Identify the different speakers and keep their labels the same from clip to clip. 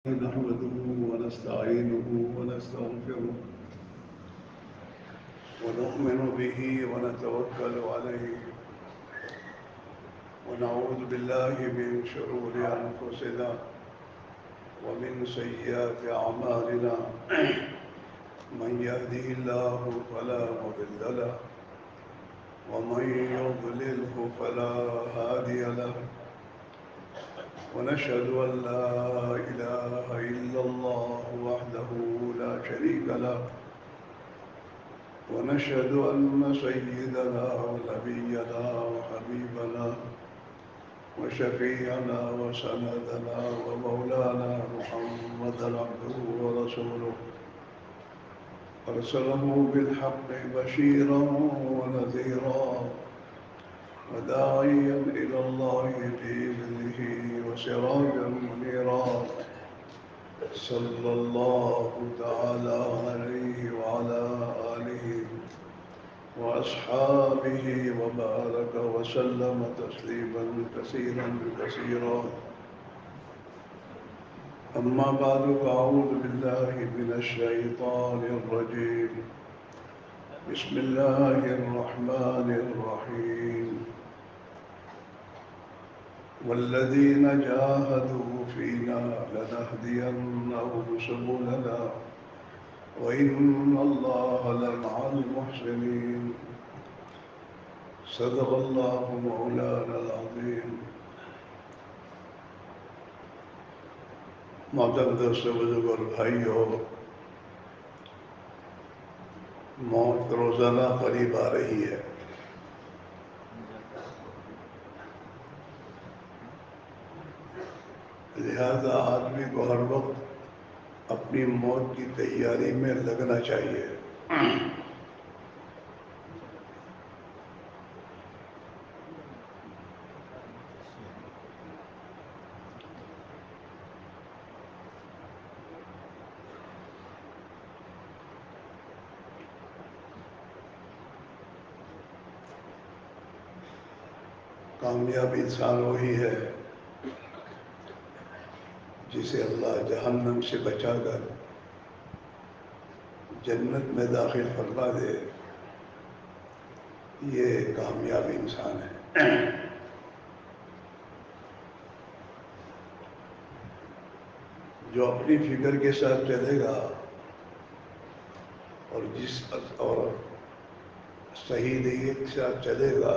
Speaker 1: نحمده ونستعينه ونستغفره ونؤمن به ونتوكل عليه ونعوذ بالله من شرور أنفسنا ومن سيئات أعمالنا من يهده الله فلا مضل له ومن يضلله فلا هادي له ونشهد أن لا إله إلا الله وحده لا شريك له ونشهد أن سيدنا ونبينا وحبيبنا وشفيعنا وسندنا ومولانا محمدا عبده ورسوله أرسله بالحق بشيرا ونذيرا وداعيا إلى الله بإذنه وسراجا منيرا صلى الله تعالى عليه وعلى آله وأصحابه وبارك وسلم تسليما كثيرا كثيرا أما بعد فأعوذ بالله من الشيطان الرجيم بسم الله الرحمن الرحيم والذين جاهدوا فينا لنهدينهم سبلنا وإن الله لمع المحسنين صدق الله مولانا العظيم محترم دوستو بزرگ اور بھائیو، موت روزانہ قریب آ رہی ہے۔ لہذا آدمی کو ہر وقت اپنی موت کی تیاری میں لگنا چاہیے۔ کامیاب انسان وہی ہے جسے اللہ جہنم سے بچا کر جنت میں داخل فرما دے، یہ کامیاب انسان ہے۔ جو اپنی فکر کے ساتھ چلے گا اور صحیح نیت کے ساتھ چلے گا،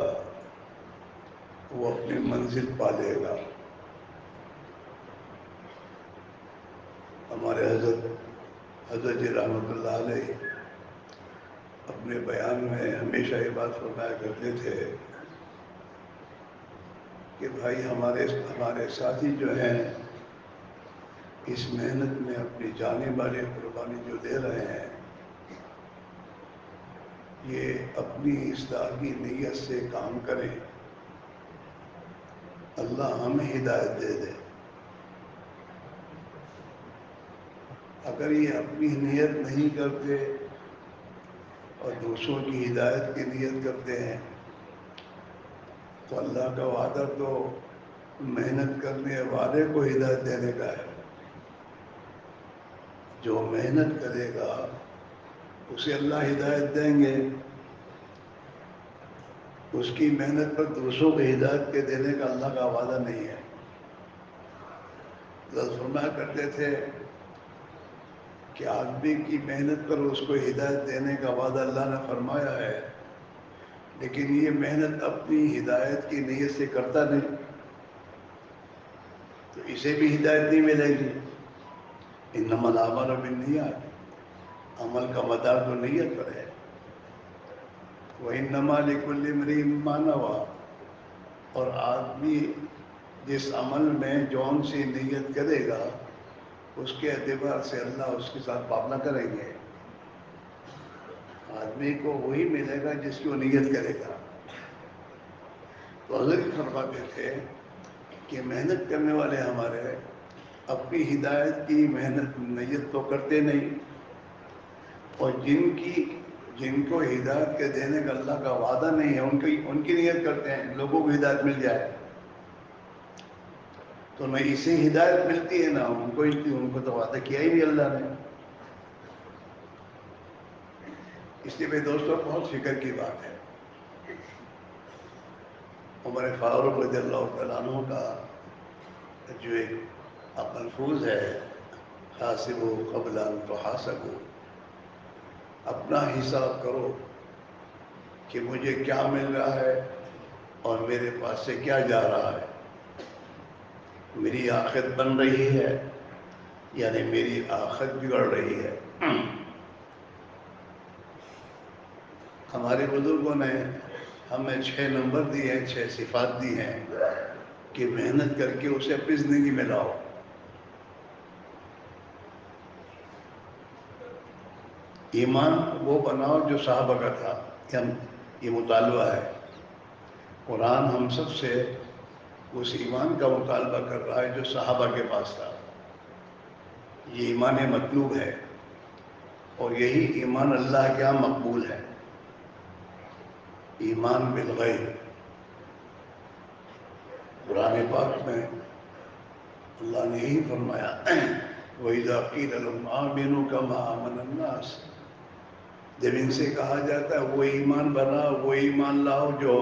Speaker 1: وہ اپنی منزل پا لے گا۔ ہمارے حضرت جی رحمۃ اللہ علیہ اپنے بیان میں ہمیشہ یہ بات فرمایا کرتے تھے کہ بھائی ہمارے ساتھی جو ہیں اس محنت میں اپنی جانے والی قربانی جو دے رہے ہیں، یہ اپنی اصلاح کی نیت سے کام کریں، اللہ ہمیں ہدایت دے دے۔ اگر یہ اپنی نیت نہیں کرتے اور دوسروں کی ہدایت کی نیت کرتے ہیں تو اللہ کا وعدہ تو محنت کرنے والے کو ہدایت دینے کا ہے۔ جو محنت کرے گا اسے اللہ ہدایت دیں گے، اس کی محنت پر دوسروں کو ہدایت کے دینے کا اللہ کا وعدہ نہیں ہے۔ فرمایا کرتے تھے کہ آدمی کی محنت پر اس کو ہدایت دینے کا وعدہ اللہ نے فرمایا ہے، لیکن یہ محنت اپنی ہدایت کی نیت سے کرتا نہیں تو اسے بھی ہدایت نہیں ملے گی۔ انما الاعمال بالنیات، عمل کا مدار تو نیت پر ہے۔ وَإِنَّمَا لِكُلِّ امْرِئٍ مَّا نَوَىٰ، اور آدمی جس عمل میں جون سی نیت کرے گا اس کے اعتبار سے اللہ اس کے ساتھ معاملہ کریں گے۔ آدمی کو وہی ملے گا جس کی وہ نیت کرے گا۔ تو حضرت فرماتے تھے کہ محنت کرنے والے ہمارے اپنی ہدایت کی محنت نیت تو کرتے نہیں، اور جن کو ہدایت کے دینے کا اللہ کا وعدہ نہیں ہے ان کی نیت کرتے ہیں لوگوں کو ہدایت مل جائے۔ تو نہ اسے ہدایت ملتی ہے نہ ان کو تو وعدہ کیا ہی نہیں اللہ نے. اس لیے میرے دوستوں بہت فکر کی بات ہے. عمر فاروق رضی اللہ تعالیٰ عنہ کا جو ایک ملفوظ ہے، حاسبوا قبل ان تحاسبوا، اپنا حساب کرو کہ مجھے کیا مل رہا ہے اور میرے پاس سے کیا جا رہا ہے. میری آخرت بن رہی ہے یعنی میری آخرت بگڑ رہی ہے. ہمارے بزرگوں نے ہمیں 6 نمبر دیے ہیں، 6 صفات دی ہیں کہ محنت کر کے اسے اپنی زندگی میں لاؤ. ایمان وہ بناؤ جو صحابہ کا تھا. یہ مطالبہ ہے. قرآن ہم سب سے اس ایمان کا مطالبہ کر رہا ہے جو صحابہ کے پاس تھا. یہ ایمان مطلوب ہے اور یہی ایمان اللہ کے یہاں مقبول ہے. ایمان بالغیب. قرآن پاک میں اللہ نے یہی فرمایا وَإِذَا قِيلَ لَهُمْ آمِنُوا كَمَا آمَنَ النَّاسِ. جب ان سے کہا جاتا ہے وہ ایمان بنا، وہ ایمان لاؤ جو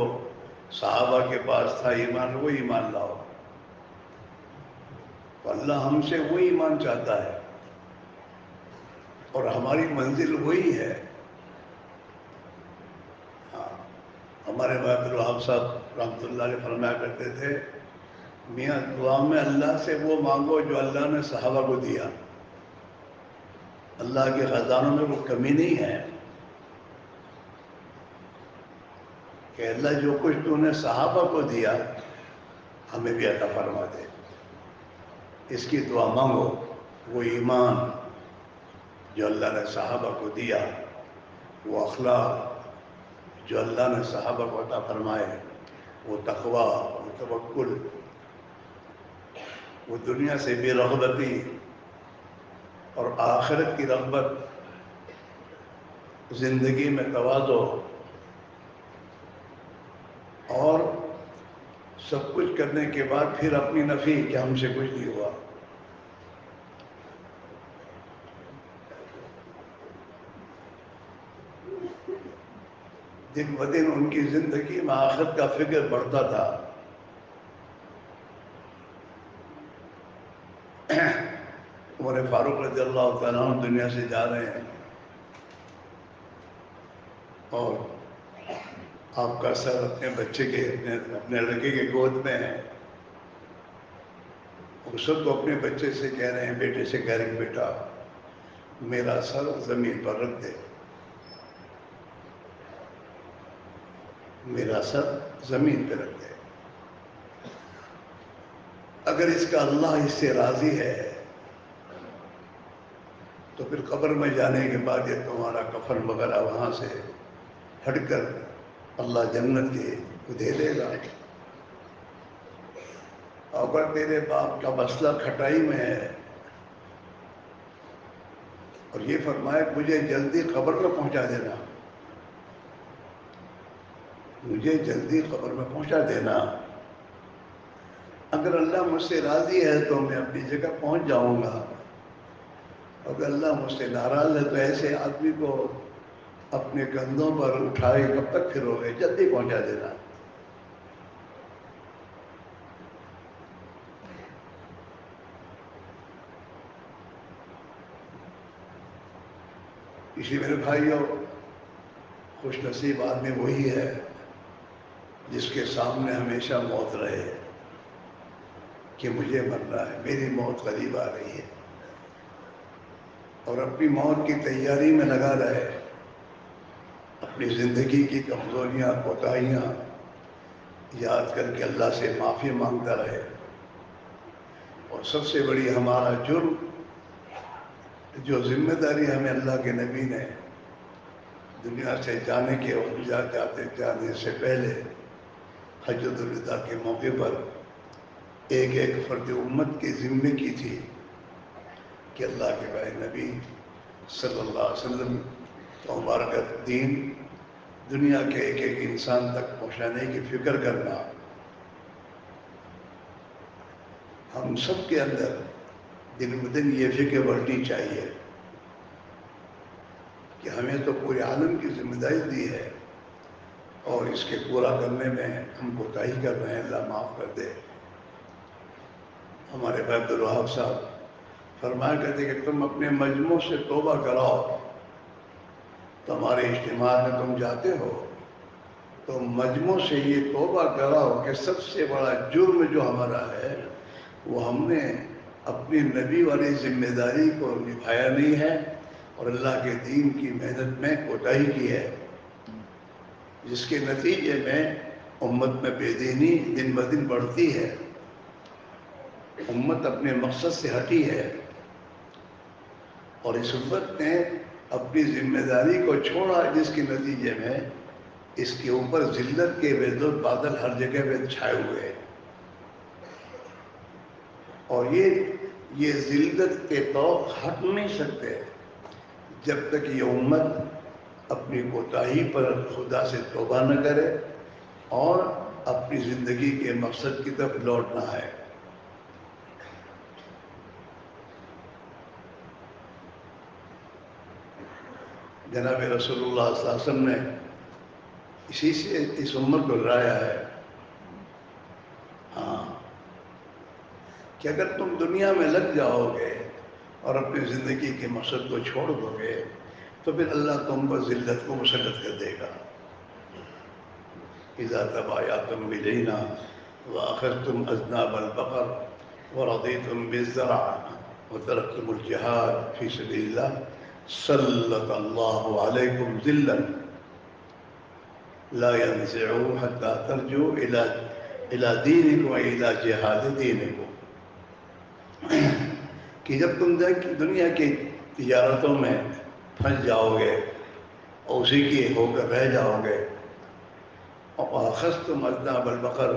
Speaker 1: صحابہ کے پاس تھا، ایمان وہ ایمان لاؤ. تو اللہ ہم سے وہ ایمان چاہتا ہے اور ہماری منزل وہی ہے. ہاں، ہمارے بھائی عبدالوہاب صاحب رحمۃ اللہ علیہ فرمایا کرتے تھے میاں دعا میں اللہ سے وہ مانگو جو اللہ نے صحابہ کو دیا. اللہ کے خزانوں میں وہ کمی نہیں ہے کہ اللہ جو کچھ تو نے صحابہ کو دیا ہمیں بھی عطا فرما دے. اس کی دعا مانگو. وہ ایمان جو اللہ نے صحابہ کو دیا، وہ اخلاق جو اللہ نے صحابہ کو عطا فرمائے، وہ تقوی، وہ توکل، وہ دنیا سے بے رغبتی اور آخرت کی رغبت، زندگی میں تواضع اور سب کچھ کرنے کے بعد پھر اپنی نفی کہ ہم سے کچھ نہیں ہوا. دن بدن ان کی زندگی میں آخرت کا فکر بڑھتا تھا. عمر فاروق رضی اللہ تعالیٰ عنہ دنیا سے جا رہے ہیں اور آپ کا سر اپنے بچے کے اپنے لڑکے کے گود میں ہے. اس وقت تو اپنے بچے سے کہہ رہے ہیں، بیٹے سے کہہ رہے ہیں بیٹا میرا سر زمین پر رکھ دے. میرا سر زمین پہ رکھ دے. اگر اس کا اللہ اس سے راضی ہے تو پھر قبر میں جانے کے بعد یہ تمہارا کفن وغیرہ وہاں سے ہٹ کر اللہ جنت کے کو دے دے گا. اگر تیرے باپ کا مسئلہ کھٹائی میں ہے اور یہ فرمایا مجھے جلدی قبر میں پہنچا دینا، مجھے جلدی قبر میں پہنچا دینا، اگر اللہ مجھ سے راضی ہے تو میں اپنی جگہ پہنچ جاؤں گا، اگر اللہ مجھ سے ناراض ہے تو ایسے آدمی کو اپنے کندھوں پر اٹھائے کب تک پھرو گے، جلدی پہنچا دینا. اسی میرے بھائیوں، خوش نصیب آدمی وہی ہے جس کے سامنے ہمیشہ موت رہے کہ مجھے مرنا ہے، میری موت قریب آ رہی ہے، اور اپنی موت کی تیاری میں لگا رہے. اپنی زندگی کی کمزوریاں، کوتاہیاں یاد کر کے اللہ سے معافی مانگتا رہے. اور سب سے بڑی ہمارا جرم، جو ذمہ داری ہمیں اللہ کے نبی نے دنیا سے جانے کے وقت جانے سے پہلے حجۃ الوداع کے موقع پر ایک ایک فرد امت کی ذمہ کی تھی کہ اللہ کے بھائی نبی صلی اللہ علیہ وسلم کا مبارک دین دنیا کے ایک ایک انسان تک پہنچانے کی فکر کرنا. ہم سب کے اندر دن بدن یہ فکر بڑھنی چاہیے کہ ہمیں تو پورے عالم کی ذمہ داری دی ہے اور اس کے پورا کرنے میں ہم کوتاہی کر رہے ہیں، اللہ معاف کر دے۔ ہمارے بھائی عبدالوہاب صاحب فرمایا کرتے کہ تم اپنے مجموع سے توبہ کراؤ، تمہارے اجتماع میں تم جاتے ہو تو مجموع سے یہ توبہ کراؤ کہ سب سے بڑا جرم جو ہمارا ہے وہ ہم نے اپنی نبی والی ذمہ داری کو نبھایا نہیں ہے اور اللہ کے دین کی محنت میں کوتاہی کی ہے، جس کے نتیجے میں امت میں بے دینی دن بدن بڑھتی ہے، امت اپنے مقصد سے ہٹی ہے اور اس امت نے اپنی ذمہ داری کو چھوڑا، جس کے نتیجے میں اس کے اوپر ذلت کے بادل ہر جگہ پہ چھائے ہوئے ہیں، اور یہ ذلت کے طوق ہٹ نہیں سکتے جب تک یہ امت اپنی کوتاہی پر خدا سے توبہ نہ کرے اور اپنی زندگی کے مقصد کی طرف لوٹ نہ آئے۔ جناب رسول اللہ صلی اللہ علیہ وسلم نے اسی سے اس امت کو ڈرایا ہے، ہاں، کہ اگر تم دنیا میں لگ جاؤ گے اور اپنی زندگی کے مقصد کو چھوڑ دو گے تو پھر اللہ تم پر ذلت کو مسلط کر دے گا۔ اذا تبایعتم بدینا واخذتم اذناب البقر ورضیتم بالزرع وترکتم الجہاد فی سبیل اللہ سلط اللہ علیکم ذلا لا ينزعوا حتى ترجعوا الى دینکم والى جہاد دینکم، کہ جب تم دنیا کی تجارتوں میں پھنس جاؤ گے اور اسی کی ہو کر رہ جاؤ گے، اور اخذتم اذناب البقر،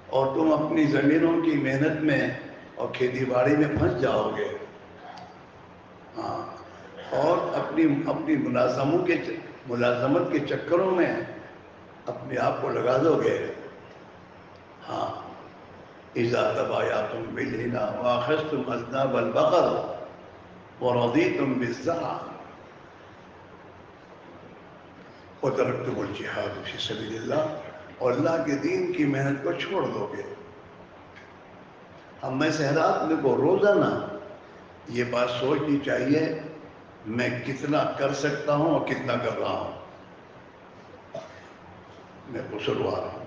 Speaker 1: اور تم اپنی زمینوں کی محنت میں اور کھیتی باڑی میں پھنس جاؤ گے، ہاں، اور اپنی ملازمت کے چکروں میں اپنے آپ کو لگا دو گے، ہاں، اذا تبایعتم بالعنا واخذتم اذناب البقر ورضیتم بالزرع وترکتم الجہاد فی سبیل اللہ، اور اللہ کے دین کی محنت کو چھوڑ دو گے۔ ہمیں صحرات میں کو روزانہ یہ بات سوچنی چاہیے میں کتنا کر سکتا ہوں اور کتنا کر رہا ہوں، میں قصوروار ہوں۔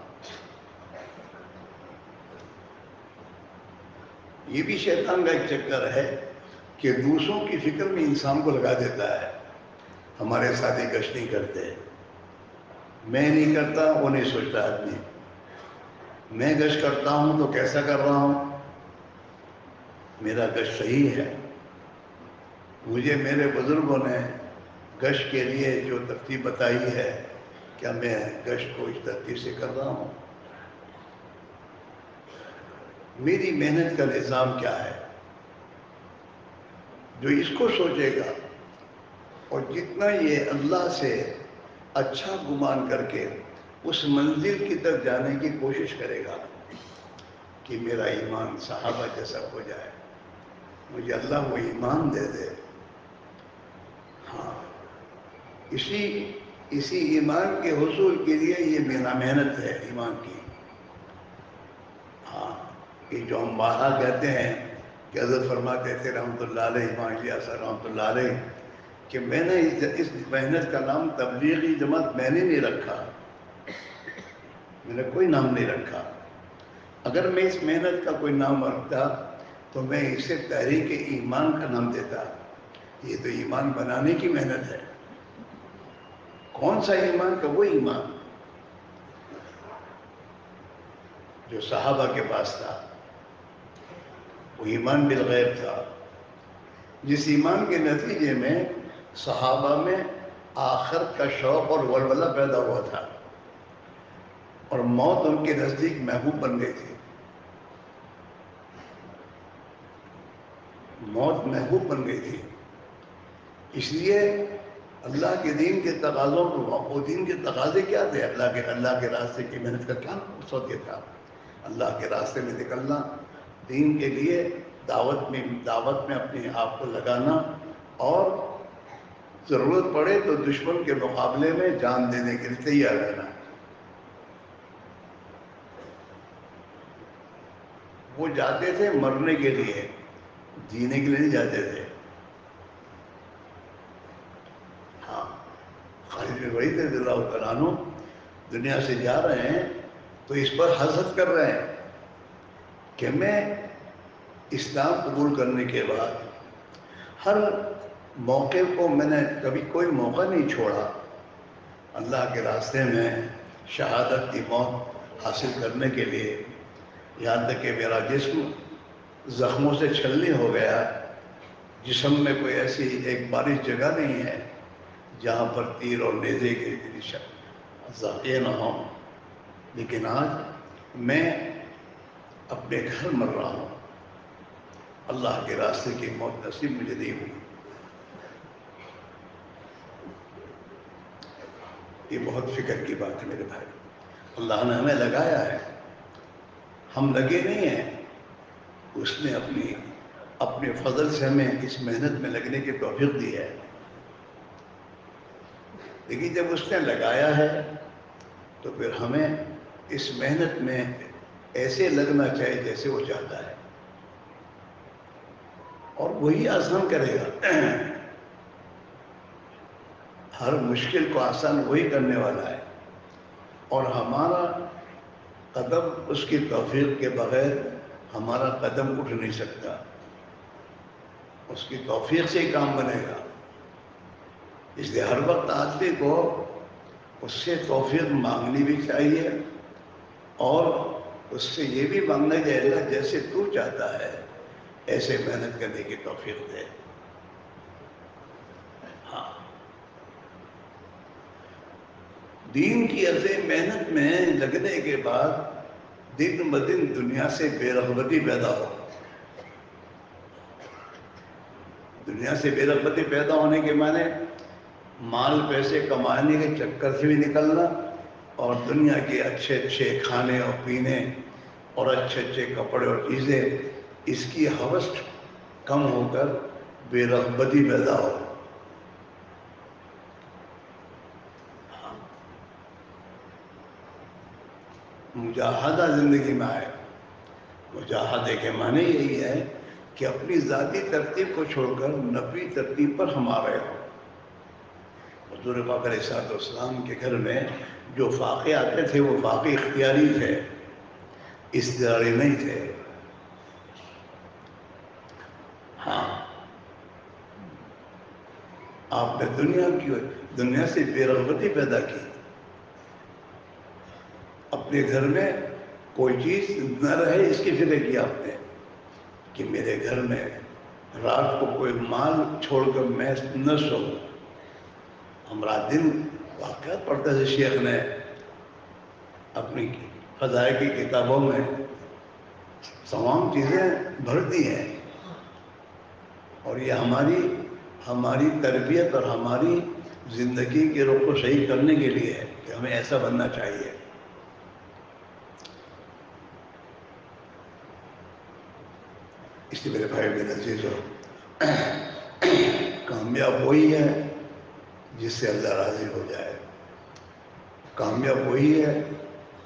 Speaker 1: یہ بھی شیطان کا ایک چکر ہے کہ دوسروں کی فکر میں انسان کو لگا دیتا ہے، ہمارے ساتھی گشت نہیں کرتے، میں نہیں کرتا وہ نہیں سوچتا آدمی، میں گشت کرتا ہوں تو کیسا کر رہا ہوں، میرا گشت صحیح ہے، مجھے میرے بزرگوں نے گشت کے لیے جو ترتیب بتائی ہے کیا میں گشت کو اس ترتیب سے کر رہا ہوں، میری محنت کا نظام کیا ہے؟ جو اس کو سوچے گا اور جتنا یہ اللہ سے اچھا گمان کر کے اس منزل کی طرف جانے کی کوشش کرے گا کہ میرا ایمان صحابہ جیسا ہو جائے، مجھے اللہ وہ ایمان دے دے، ہاں، اسی ایمان کے حصول کے لیے یہ میرا محنت ہے ایمان کی، ہاں، یہ جو ہم باہا کہتے ہیں کہ حضرت فرماتے تھے رحمۃ اللہ علیہ، امام الیاس رحمۃ اللہ علیہ، کہ میں نے اس محنت کا نام تبلیغی جماعت میں نے نہیں رکھا، میں نے کوئی نام نہیں رکھا، اگر میں اس محنت کا کوئی نام رکھتا تو میں اسے تحریک ایمان کا نام دیتا، یہ تو ایمان بنانے کی محنت ہے، کون سا ایمان کا؟ وہ ایمان جو صحابہ کے پاس تھا، وہ ایمان بالغیب تھا، جس ایمان کے نتیجے میں صحابہ میں آخرت کا شوق اور ولولہ پیدا ہوا تھا اور موت ان کے نزدیک محبوب بن گئی تھی، موت محبوب بن گئی تھی، اس لیے اللہ کے دین کے تقاضوں کو، وہ دین کے تقاضے کیا تھے؟ اللہ کے راستے کی محنت کا کیا مقصد یہ تھا؟ اللہ کے راستے میں نکلنا دین کے لیے دعوت میں اپنے آپ کو لگانا، اور ضرورت پڑے تو دشمن کے مقابلے میں جان دینے کے لیے تیار رہنا۔ وہ جاتے تھے مرنے کے لیے، جینے کے لیے نہیں جاتے تھے۔ ہاں، خالد بن ولید رضی اللہ تعالیٰ عنہ دنیا سے جا رہے ہیں تو اس پر حسد کر رہے ہیں کہ میں اسلام قبول کرنے کے بعد ہر موقع کو میں نے کبھی کوئی موقع نہیں چھوڑا اللہ کے راستے میں شہادت کی موت حاصل کرنے کے لیے، یہاں تک کہ میرا جسم زخموں سے چھلنی ہو گیا، جسم میں کوئی ایسی ایک بارش جگہ نہیں ہے جہاں پر تیر اور نیزے کے ذخیرے نہ ہوں، لیکن آج میں اپنے گھر مر رہا ہوں، اللہ کے راستے کی موت نصیب مجھے نہیں ہوئی۔ یہ بہت فکر کی بات ہے میرے بھائی، اللہ نے ہمیں لگایا ہے، ہم لگے نہیں ہیں، اس نے اپنے فضل سے ہمیں اس محنت میں لگنے کی توفیق دی ہے، لیکن جب اس نے لگایا ہے تو پھر ہمیں اس محنت میں ایسے لگنا چاہیے جیسے وہ چاہتا ہے، اور وہی آسان کرے گا۔ ہر مشکل کو آسان وہی کرنے والا ہے، اور ہمارا قدم اس کی توفیق کے بغیر ہمارا قدم اٹھ نہیں سکتا، اس کی توفیق سے ہی کام بنے گا۔ اس لیے ہر وقت آدمی کو اس سے توفیق مانگنی بھی چاہیے، اور اس سے یہ بھی مانگنا کہ اللہ جیسے تو چاہتا ہے ایسے محنت کرنے کی توفیق دے۔ ہاں، دین کی عظیم محنت میں لگنے کے بعد دن بدن دنیا سے بے رغبتی پیدا ہو، دنیا سے بے رغبتی پیدا ہونے کے معنی مال پیسے کمانے کے چکر سے بھی نکلنا، اور دنیا کے اچھے اچھے کھانے اور پینے اور اچھے اچھے کپڑے اور چیزیں، اس کی ہوس کم ہو کر بے رغبتی پیدا ہو۔ مجاہدہ زندگی میں آئے۔ مجاہدے کے معنی یہی ہے کہ اپنی ذاتی ترتیب کو چھوڑ کر نبوی ترتیب پر ہم آ رہے ہوں۔ حضور پاک علیہ السلام کے گھر میں جو فاقے آتے تھے وہ فاقے اختیاری تھے، اضطراری نہیں تھے۔ ہاں، آپ نے دنیا سے بے رغبتی پیدا کی، اپنے گھر میں کوئی چیز نہ رہے اس کی فکر کی آپ نے کہ میرے گھر میں رات کو کوئی مال چھوڑ کر میں نہ سوؤں۔ ہم رات دن واقعات پڑھتے تھے، شیخ نے اپنی فضائل کی کتابوں میں تمام چیزیں بھر دی ہیں، اور یہ ہماری تربیت اور ہماری زندگی کے رخ کو صحیح کرنے کے لیے ہے کہ ہمیں ایسا بننا چاہیے۔ اس لیے میرے بھائی میرے عزیزو، کامیاب وہی ہے جس سے اللہ راضی ہو جائے، کامیاب وہی ہے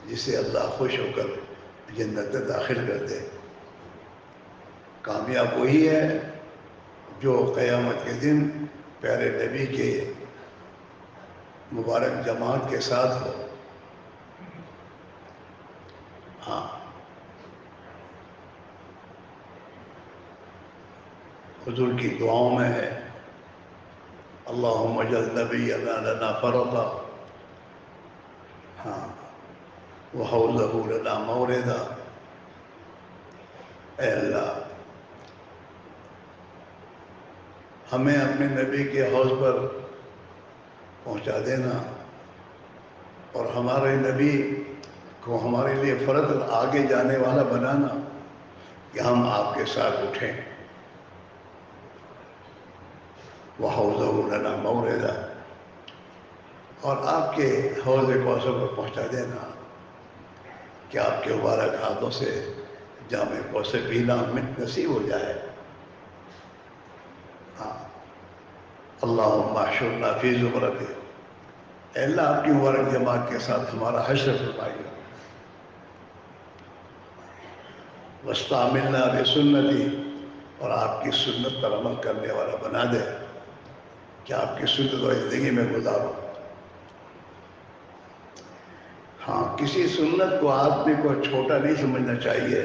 Speaker 1: جس سے اللہ خوش ہو کر جنت داخل کر دے، کامیاب وہی ہے جو قیامت کے دن پیارے نبی کے مبارک جماعت کے ساتھ ہو۔ ہاں، حضور کی دعاؤں میں ہے اللہم اجعل نبینا لنا فرطا، ہاں، وحوضہ لنا موردا، اے اللہ ہمیں اپنے نبی کے حوض پر پہنچا دینا، اور ہمارے نبی کو ہمارے لیے فرض آگے جانے والا بنانا کہ ہم آپ کے ساتھ اٹھیں۔ وحوضہ لنا موردا، اور آپ کے حوض کوثر پر پہنچا دینا کہ آپ کے مبارک ہاتھوں سے جامع کوثر پینا ہمیں نصیب ہو جائے. ہاں اللہم احشرنا فی زمرتہ، اے اللہ آپ کی مبارک جماعت کے ساتھ ہمارا حشر فرمائیے. واستعملنا بسنتی، اور آپ کی سنت پر عمل کرنے والا بنا دے کہ آپ کی سنت و زندگی میں گزارو. ہاں کسی سنت کو آدمی کو چھوٹا نہیں سمجھنا چاہیے،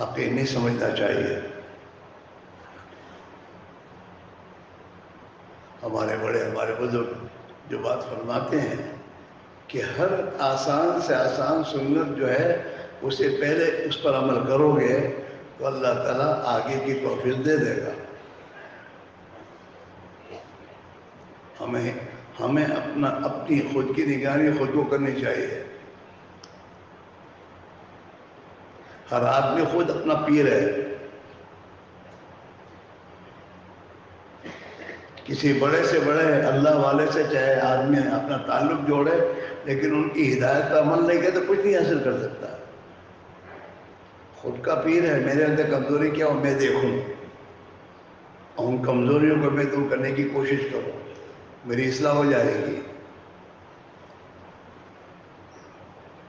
Speaker 1: حقیر نہیں سمجھنا چاہیے. ہمارے بڑے ہمارے بزرگ جو بات فرماتے ہیں کہ ہر آسان سے آسان سنت جو ہے اسے پہلے اس پر عمل کرو گے تو اللہ تعالیٰ آگے کی توفیق دے دے گا. ہمیں اپنی خود کی نگرانی خود کو کرنی چاہیے. ہر آدمی خود اپنا پیر ہے. کسی بڑے سے بڑے اللہ والے سے چاہے آدمی اپنا تعلق جوڑے لیکن ان کی ہدایت کا عمل نہیں کرے تو کچھ نہیں حاصل کر سکتا. خود کا پیر ہے، میرے اندر کمزوری کیا ہو میں دیکھوں اور ان کمزوریوں کو میں دور کرنے کی کوشش کروں، میری اصلاح ہو جائے گی.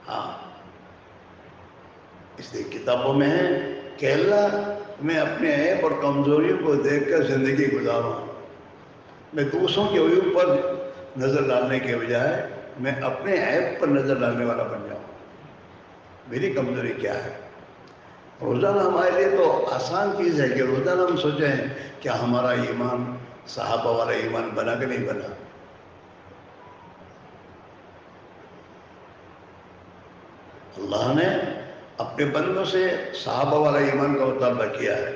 Speaker 1: ہاں اس لیے کتابوں میں ہے کہ اللہ میں اپنے عیب اور کمزوریوں کو دیکھ کر زندگی گزاروں. میں دوسروں کے عیوب پر نظر ڈالنے کے بجائے میں اپنے عیب پر نظر ڈالنے والا بن جاؤں. میری کمزوری کیا ہے؟ روزانہ ہمارے لیے تو آسان چیز ہے کہ روزانہ ہم سوچیں کہ ہمارا ایمان صحابہ والا ایمان بنا کہ نہیں بنا. اللہ نے اپنے بندوں سے صحابہ والا ایمان کا مطالبہ کیا ہے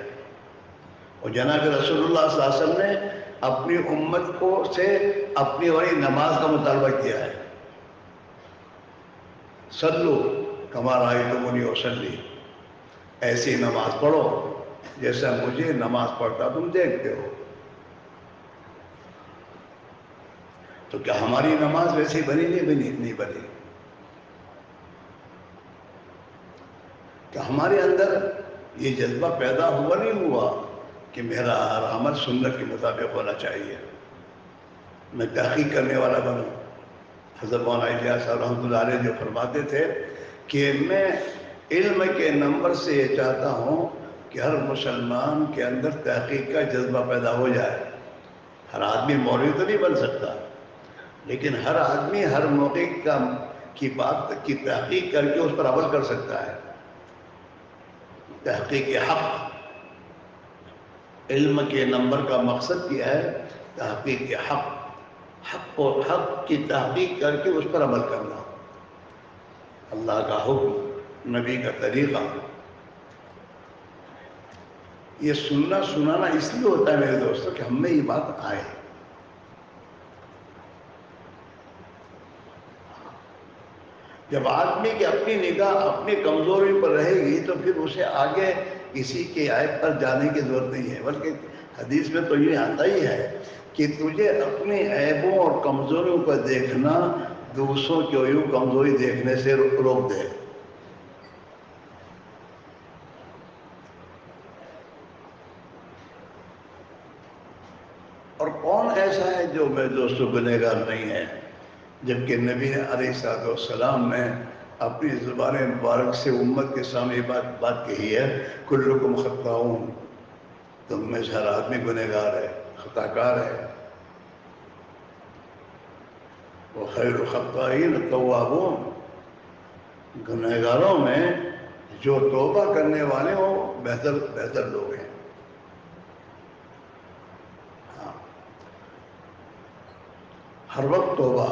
Speaker 1: اور جناب رسول اللہ صلی اللہ علیہ وسلم نے اپنی امت کو سے اپنی والی نماز کا مطالبہ کیا ہے. صلو کما رأیتمونی اصلی، ایسی نماز پڑھو جیسا مجھے نماز پڑھتا تم دیکھتے ہو. تو کیا ہماری نماز ویسی بنی نہیں بنی؟ کہ ہمارے اندر یہ جذبہ پیدا ہوا نہیں ہوا کہ میرا ہر عمل سنت کے مطابق ہونا چاہیے، میں تحقیق کرنے والا بنوں. حضرت مولانا الیاس صاحب رحمۃ اللہ علیہ جو فرماتے تھے کہ میں علم کے نمبر سے یہ چاہتا ہوں کہ ہر مسلمان کے اندر تحقیق کا جذبہ پیدا ہو جائے. ہر آدمی مولوی تو نہیں بن سکتا لیکن ہر آدمی ہر موقع کی بات کی تحقیق کر کے اس پر عمل کر سکتا ہے. تحقیق حق، علم کے نمبر کا مقصد کیا ہے؟ تحقیق حق کی تحقیق کر کے اس پر عمل کرنا. اللہ کا حکم، نبی کا طریقہ، یہ سننا سنانا اس لیے ہوتا ہے میرے دوستوں کہ ہم میں یہ بات آئے. جب آدمی کی اپنی نگاہ اپنی کمزوری پر رہے گی تو پھر اسے آگے کسی کے عیب پر جانے کی ضرورت نہیں ہے، بلکہ حدیث میں تو یہ آتا ہی ہے کہ تجھے اپنے عیبوں اور کمزوریوں کو دیکھنا دوسروں کی عیوب کمزوری دیکھنے سے روک دے. اور کون ایسا ہے جو میں دوستوں گنہگار نہیں ہے؟ جبکہ نبی علیہ السلام نے اپنی زبان مبارک سے امت کے سامنے بات کہی ہے، کلکم خطاؤن، تم میں سے ہر آدمی گنہگار ہے، خطا کار ہے. وہ خیر الخطائین التوابون، گنہگاروں میں جو توبہ کرنے والے وہ بہتر لوگ ہیں. ہاں ہر وقت توبہ،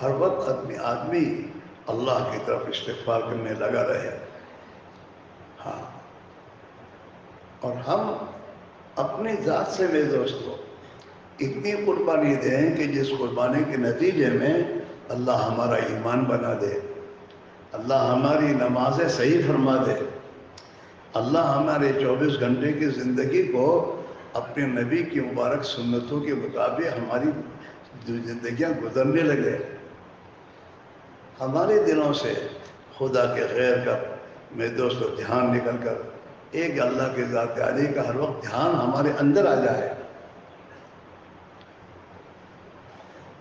Speaker 1: ہر وقت آدمی اللہ کی طرف استغفار کرنے لگا رہے. ہاں اور ہم اپنی ذات سے میرے دوستوں اتنی قربانی دیں کہ جس قربانی کے نتیجے میں اللہ ہمارا ایمان بنا دے، اللہ ہماری نمازیں صحیح فرما دے، اللہ ہمارے 24 گھنٹے کی زندگی کو اپنے نبی کی مبارک سنتوں کے مطابق ہماری زندگیاں گزرنے لگے. ہمارے دلوں سے خدا کے غیر کا میرے دوستو دھیان نکل کر ایک اللہ کے ذات عالی کا ہر وقت دھیان ہمارے اندر آ جائے.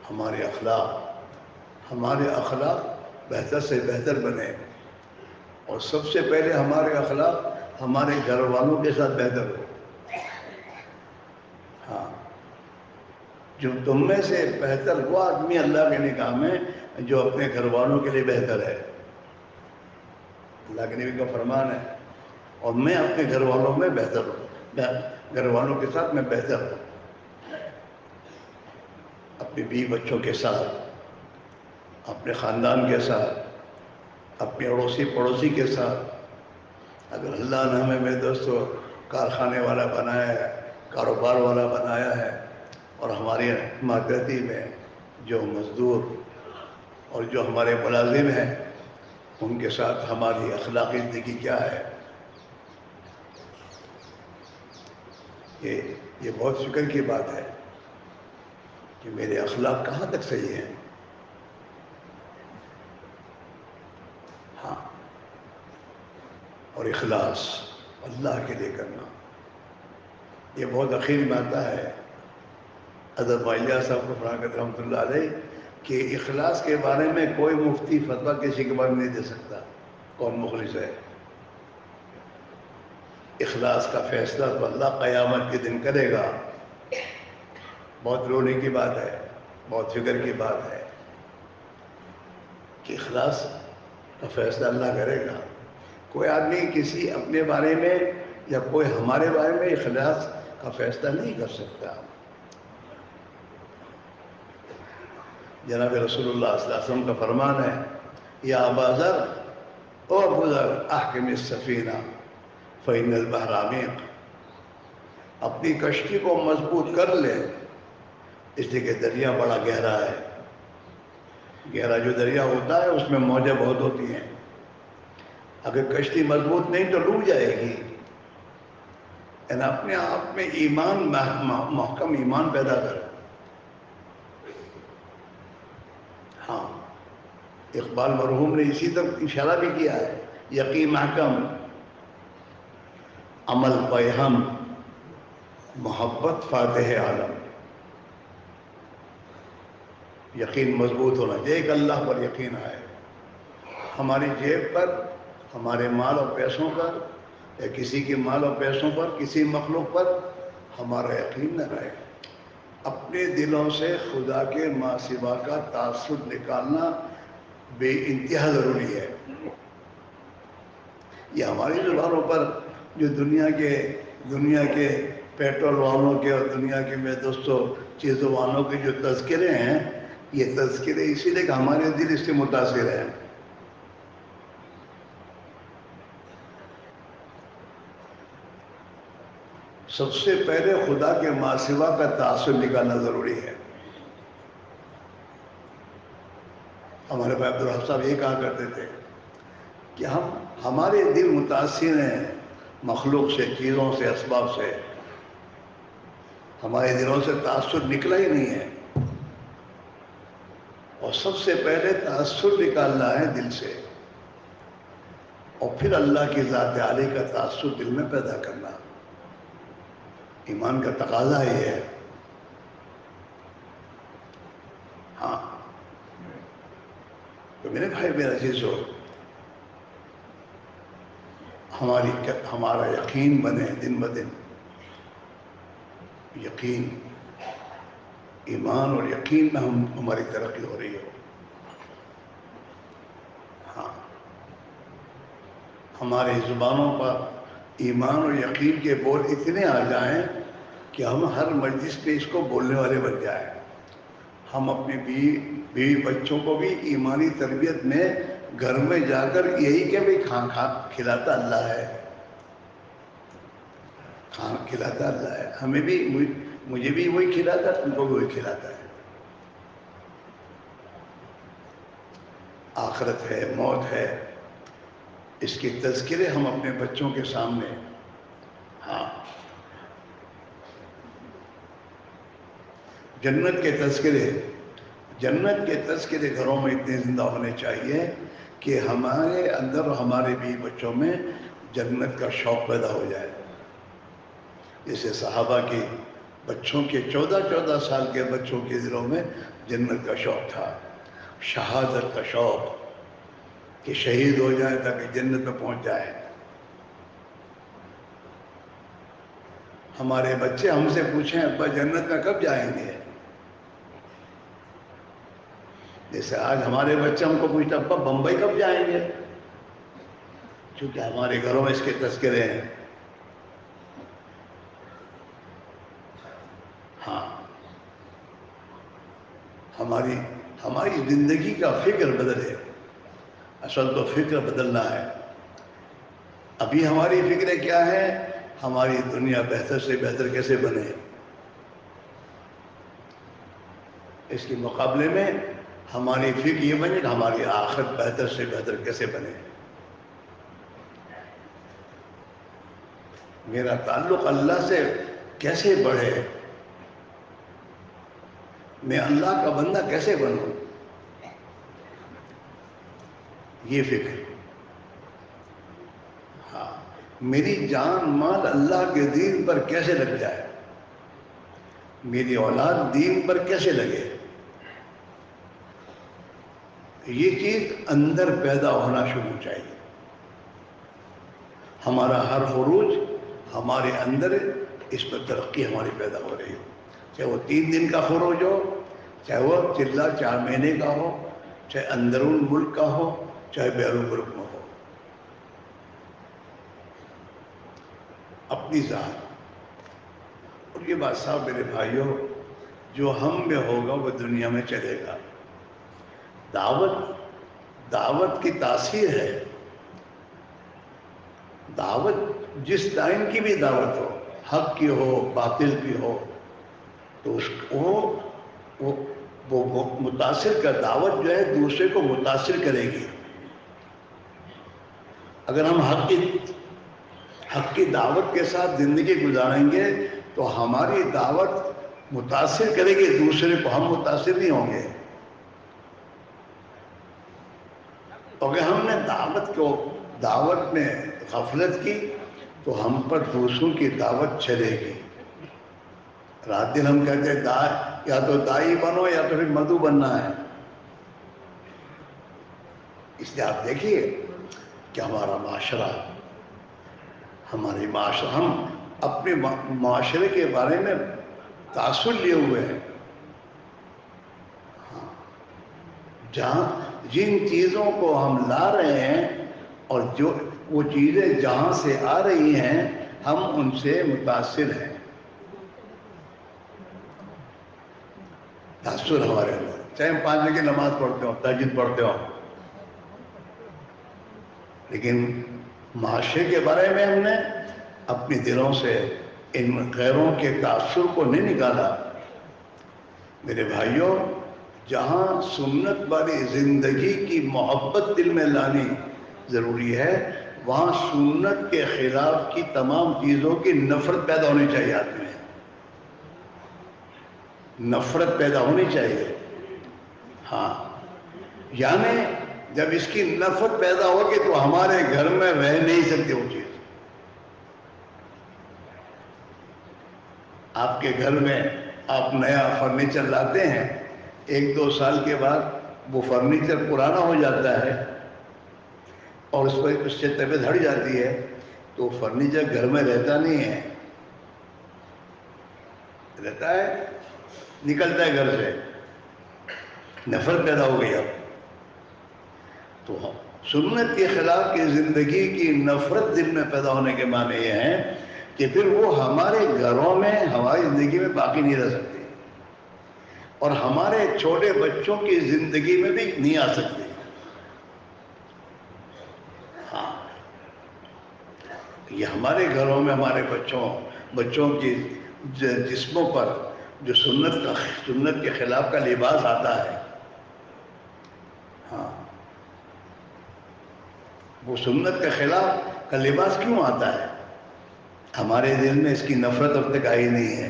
Speaker 1: ہمارے اخلاق بہتر سے بہتر بنے، اور سب سے پہلے ہمارے اخلاق ہمارے گھر والوں کے ساتھ بہتر ہو. ہاں، جو تم میں سے بہتر وہ آدمی اللہ کے نگاہ میں جو اپنے گھر والوں کے لیے بہتر ہے. اللہ کے نبی کا فرمان ہے، اور میں اپنے گھر والوں میں بہتر ہوں، گھر والوں کے ساتھ میں بہتر ہوں. اپنے بیوی بچوں کے ساتھ، اپنے خاندان کے ساتھ، اپنے اڑوسی پڑوسی کے ساتھ. اگر اللہ نے ہمیں میرے دوستو کارخانے والا بنایا ہے، کاروبار والا بنایا ہے، اور ہماری ماتحتی میں جو مزدور اور جو ہمارے ملازم ہیں ان کے ساتھ ہماری اخلاقی زندگی کیا ہے، یہ بہت فکر کی بات ہے کہ میرے اخلاق کہاں تک صحیح ہیں. ہاں، اور اخلاص اللہ کے لیے کرنا یہ بہت اخیر میں آتا ہے. حضرت بھائیہ صاحب کو فراغت رحمۃ اللہ علیہ کہ اخلاص کے بارے میں کوئی مفتی فتویٰ کسی کے بارے میں نہیں دے سکتا کون مخلص ہے. اخلاص کا فیصلہ تو اللہ قیامت کے دن کرے گا. بہت رونے کی بات ہے، بہت فکر کی بات ہے کہ اخلاص کا فیصلہ اللہ کرے گا. کوئی آدمی کسی اپنے بارے میں یا کوئی ہمارے بارے میں اخلاص کا فیصلہ نہیں کر سکتا. جناب رسول اللہ صلی اللہ علیہ وسلم کا فرمان ہے، یا ابا ذر او ابو ذر احکم السفینہ فإن البحر عمیق. اپنی کشتی کو مضبوط کر لے اس لیے کہ دریا بڑا گہرا ہے. گہرا جو دریا ہوتا ہے اس میں موجیں بہت ہوتی ہیں. اگر کشتی مضبوط نہیں تو ڈوب جائے گی. یعنی اپنے آپ میں ایمان محکم ایمان پیدا کر. ہاں، اقبال مرحوم نے اسی طرف اشارہ بھی کیا ہے، یقین محکم عمل پیہم محبت فاتح عالم. یقین مضبوط ہونا چاہیے، ایک اللہ پر یقین آئے. ہماری جیب پر، ہمارے مال اور پیسوں پر، یا کسی کے مال اور پیسوں پر، کسی مخلوق پر ہمارا یقین نہ رہے. اپنے دلوں سے خدا کے ما سوا کا تعصب نکالنا بے انتہا ضروری ہے. یہ ہماری زبانوں پر جو دنیا کے پیٹرول والوں کے اور دنیا کے میں دوستوں چیزوں والوں کے جو تذکرے ہیں، یہ تذکرے اسی لیے کہ ہمارے دل اس سے متاثر ہیں. سب سے پہلے خدا کے ما سوا کا تعصب نکالنا ضروری ہے. ہمارے بھائی عبدالرحمٰن صاحب یہ کہا کرتے تھے کہ ہمارے دل متاثر ہیں مخلوق سے، چیزوں سے، اسباب سے. ہمارے دلوں سے تعصب نکلا ہی نہیں ہے. اور سب سے پہلے تعصب نکالنا ہے دل سے، اور پھر اللہ کی ذات عالی کا تعصب دل میں پیدا کرنا. ایمان کا تقاضا یہ ہے. ہاں، تو میرے بھائی میرا عزیزو، ہمارا یقین بنے دن بدن. یقین، ایمان اور یقین میں ہماری ترقی ہو رہی ہو. ہاں، ہماری زبانوں پر ایمان اور یقین کے بول اتنے آ جائیں کہ ہم ہر مجلس پہ اس کو بولنے والے بن جائیں. ہم اپنے بیوی بچوں کو بھی ایمانی تربیت میں گھر میں جا کر یہی کہ بھائی کھلاتا اللہ ہے، کھانا کھلاتا اللہ ہے. ہمیں بھی، مجھے بھی وہی کھلاتا ہے، تم کو بھی وہی کھلاتا ہے. آخرت ہے، موت ہے، اس کے تذکرے ہم اپنے بچوں کے سامنے. ہاں، جنت کے تذکرے گھروں میں اتنے زندہ ہونے چاہیے کہ ہمارے اندر اور ہمارے بھی بچوں میں جنت کا شوق پیدا ہو جائے. جیسے صحابہ کے بچوں کے 14 سال کے بچوں کے دلوں میں جنت کا شوق تھا، شہادت کا شوق کہ شہید ہو جائے تاکہ جنت میں پہنچ جائے. ہمارے بچے ہم سے پوچھیں ابا جنت میں کب جائیں گے؟ جیسے آج ہمارے بچے ہم کو پوچھتے ابا بمبئی کب جائیں گے؟ چونکہ ہمارے گھروں میں اس کے تذکرے ہیں. ہاں، ہماری زندگی کا فکر بدلے. اصل تو فکر بدلنا ہے. ابھی ہماری فکریں کیا ہے؟ ہماری دنیا بہتر سے بہتر کیسے بنے. اس کے مقابلے میں ہماری فکر یہ بنے کہ ہماری آخرت بہتر سے بہتر کیسے بنے. میرا تعلق اللہ سے کیسے بڑھے، میں اللہ کا بندہ کیسے بنوں، یہ فکر. ہاں، میری جان مال اللہ کے دین پر کیسے لگ جائے، میری اولاد دین پر کیسے لگے. یہ چیز اندر پیدا ہونا شروع چاہیے. ہمارا ہر خروج ہمارے اندر اس پر ترقی ہماری پیدا ہو رہی ہو، چاہے وہ 3 دن کا خروج ہو، چاہے وہ چلہ 4 مہینے کا ہو، چاہے اندرون ملک کا ہو، چاہے بیرون ملک میں ہو. اپنی ذات. اور یہ بات صاحب میرے بھائیوں، جو ہم میں ہوگا وہ دنیا میں چلے گا. دعوت کی تاثیر ہے. دعوت جس ٹائم کی بھی دعوت ہو، حق کی ہو باطل کی ہو، تو اس کو وہ متاثر کر، دعوت جو ہے دوسرے کو متاثر کرے گی. اگر ہم حق کی دعوت کے ساتھ زندگی گزاریں گے تو ہماری دعوت متاثر کرے گی دوسرے کو، ہم متاثر نہیں ہوں گے. اگر ہم نے دعوت میں غفلت کی تو ہم پر دوسروں کی دعوت چلے گی. رات دن ہم کہتے ہیں یا تو دائی بنو یا تو پھر مدعو بننا ہے. اس لیے آپ دیکھیے کہ ہمارا معاشرہ، ہم اپنے معاشرے کے بارے میں تاثر لیے ہوئے ہیں. جن چیزوں کو ہم لا رہے ہیں اور جو وہ چیزیں جہاں سے آ رہی ہیں ہم ان سے متاثر ہیں. تاثر ہمارے اندر، چاہے ہم 5 بجے کی نماز پڑھتے ہوں، تہجد پڑھتے ہوں، لیکن معاشرے کے بارے میں ہم نے اپنے دلوں سے ان غیروں کے تاثر کو نہیں نکالا. میرے بھائیوں، جہاں سنت والی زندگی کی محبت دل میں لانی ضروری ہے، وہاں سنت کے خلاف کی تمام چیزوں کی نفرت پیدا ہونی چاہیے. آدمی میں نفرت پیدا ہونی چاہیے. ہاں، یعنی جب اس کی نفرت پیدا ہوگی تو ہمارے گھر میں رہ نہیں سکتے وہ چیز. آپ کے گھر میں آپ نیا فرنیچر لاتے ہیں، 1-2 سال کے بعد وہ فرنیچر پرانا ہو جاتا ہے اور اس سے طبیعت ہٹ جاتی ہے تو فرنیچر گھر میں رہتا نہیں ہے. رہتا ہے، نکلتا ہے گھر سے. نفرت پیدا ہو گئی. اب تو سنت کے خلاف کی زندگی کی نفرت دل میں پیدا ہونے کے معنی یہ ہیں کہ پھر وہ ہمارے گھروں میں، ہماری زندگی میں باقی نہیں رہ سکتی اور ہمارے چھوٹے بچوں کی زندگی میں بھی نہیں آ سکتی. ہاں، یہ ہمارے گھروں میں ہمارے بچوں کی جسموں پر جو سنت کے خلاف کا لباس آتا ہے، ہاں، وہ سنت کے خلاف کا لباس کیوں آتا ہے؟ ہمارے دل میں اس کی نفرت اب تک آئی نہیں ہے.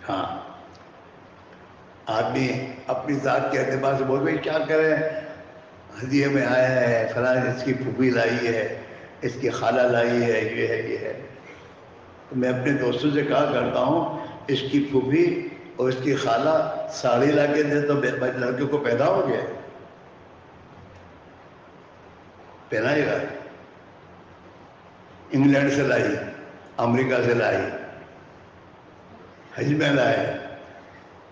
Speaker 1: ہاں، آدمی اپنی ذات کے اعتبار سے بول بھائی کیا کریں، ہدیے میں آیا ہے، فلاں اس کی پھوپھی لائی ہے، اس کی خالہ لائی ہے، یہ ہے یہ ہے. تو میں اپنے دوستوں سے کہا کرتا ہوں اس کی پھوپھی اور اس کی خالہ ساڑی لا کے دے تو لڑکے کو پیدا ہو گیا، پہنائے گا. انگلینڈ سے لائی، امریکہ سے لائی، حج میں لائے،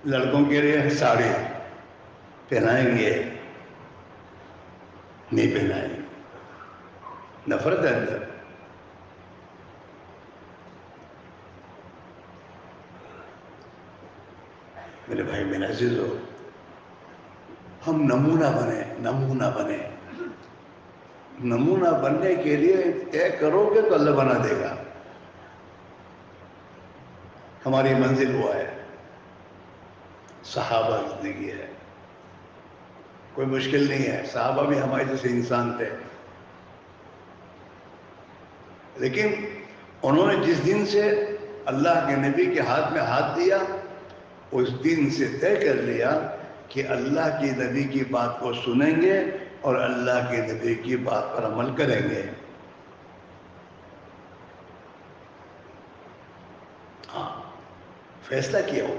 Speaker 1: لڑکوں کے لیے ساڑی پہنائیں گے؟ نہیں پہنائیں گے. نفرت ہے اندر. میرے بھائی میرے عزیزو، ہم نمونہ بنے، نمونہ بنے. نمونہ بننے کے لیے طے کرو گے تو اللہ بنا دے گا. ہماری منزل وہ ہے، صحابہ زندگی ہے، کوئی مشکل نہیں ہے. صحابہ بھی ہمارے جیسے انسان تھے، لیکن انہوں نے جس دن سے اللہ کے نبی کے ہاتھ میں ہاتھ دیا اس دن سے طے کر لیا کہ اللہ کی نبی کی بات کو سنیں گے اور اللہ کے نبی کی بات پر عمل کریں گے. ہاں، فیصلہ کیا ہو.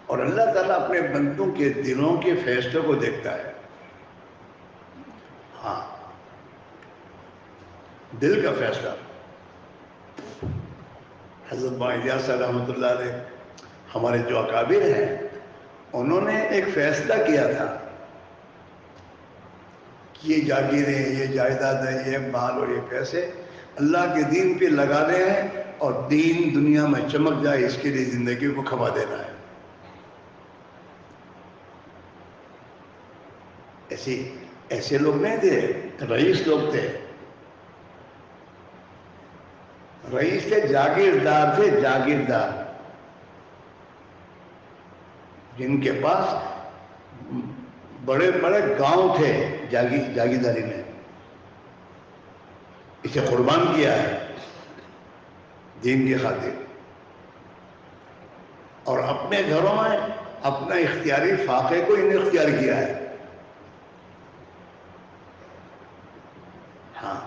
Speaker 1: اور اللہ تعالیٰ اپنے بندوں کے دلوں کے فیصلوں کو دیکھتا ہے. ہاں، دل کا فیصلہ. حضرت الیاس رحمۃ اللہ علیہ ہمارے جو اکابر ہیں انہوں نے ایک فیصلہ کیا تھا کہ یہ جاگیریں، یہ جائیدادیں، یہ مال اور یہ پیسے اللہ کے دین پہ لگانے ہیں اور دین دنیا میں چمک جائے اس کے لیے زندگی کو کھپا دینا ہے. ایسے لوگ نہیں تھے، رئیس لوگ تھے. رئیس تھے، جاگیردار تھے، جاگیردار، جن کے پاس بڑے بڑے گاؤں تھے جاگیرداری میں. اسے قربان کیا ہے دین کی خاطر، اور اپنے گھروں میں اپنا اختیاری فاقے کو انہیں اختیار کیا ہے. ہاں،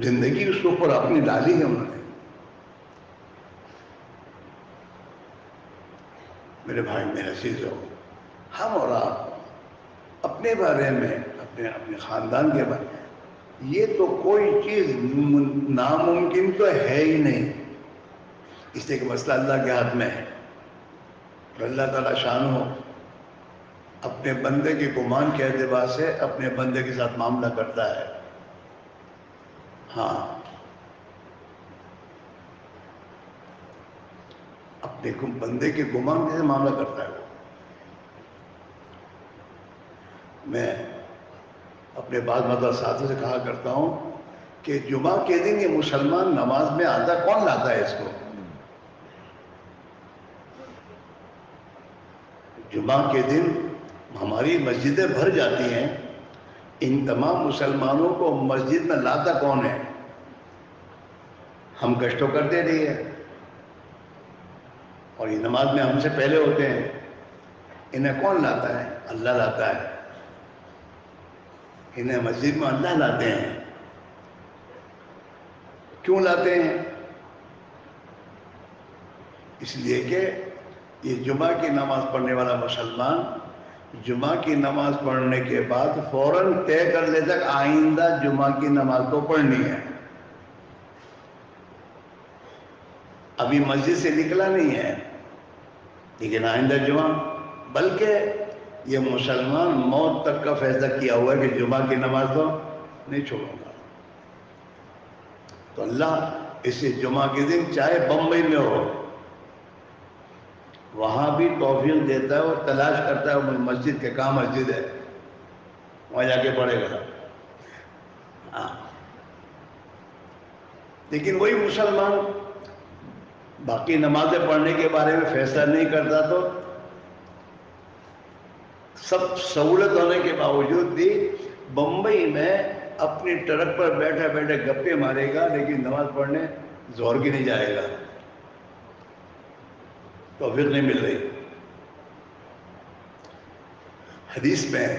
Speaker 1: زندگی اس کے اوپر اپنی ڈالی ہے انہوں نے. میرے بھائی میرے عزیزو، ہم اور آپ اپنے بارے میں، اپنے خاندان کے بارے میں، یہ تو کوئی چیز ناممکن تو ہے ہی نہیں. اس لیے کہ مسئلہ اللہ کے ہاتھ میں ہے. اور اللہ تعالیٰ شانہ اپنے بندے کے گمان کے اعتبار سے اپنے بندے کے ساتھ معاملہ کرتا ہے. ہاں، اپنے بندے کے گمان سے معاملہ کرتا ہے. میں اپنے بعض مدرسہ ساتھیوں سے کہا کرتا ہوں کہ جمعہ کے دن یہ مسلمان نماز میں آتا کون لاتا ہے اس کو؟ جمعہ کے دن ہماری مسجدیں بھر جاتی ہیں، ان تمام مسلمانوں کو مسجد میں لاتا کون ہے؟ ہم کشٹ تو کرتے نہیں ہیں، اور یہ نماز میں ہم سے پہلے ہوتے ہیں. انہیں کون لاتا ہے؟ اللہ لاتا ہے. انہیں مسجد میں اللہ لاتے ہیں. کیوں لاتے ہیں؟ اس لیے کہ یہ جمعہ کی نماز پڑھنے والا مسلمان جمعہ کی نماز پڑھنے کے بعد فوراً طے کر لیتا کہ آئندہ جمعہ کی نماز تو پڑھنی ہے. ابھی مسجد سے نکلا نہیں ہے لیکن آئندہ جمعہ، بلکہ یہ مسلمان موت تک کا فیصلہ کیا ہوا ہے کہ جمعہ کی نماز تو نہیں چھوڑوں گا. تو اللہ اسے جمعہ کے دن چاہے بمبئی میں ہو وہاں بھی توفیق دیتا ہے اور تلاش کرتا ہے مسجد کے کام مسجد ہے وہاں جا کے پڑھے گا. ہاں، لیکن وہی مسلمان باقی نمازیں پڑھنے کے بارے میں فیصلہ نہیں کرتا تو سب سہولت ہونے کے باوجود بھی بمبئی میں اپنی ٹرک پر بیٹھے بیٹھے گپے مارے گا لیکن نماز پڑھنے زہر کی نہیں جائے گا. توفیق نہیں مل رہی. حدیث میں ہے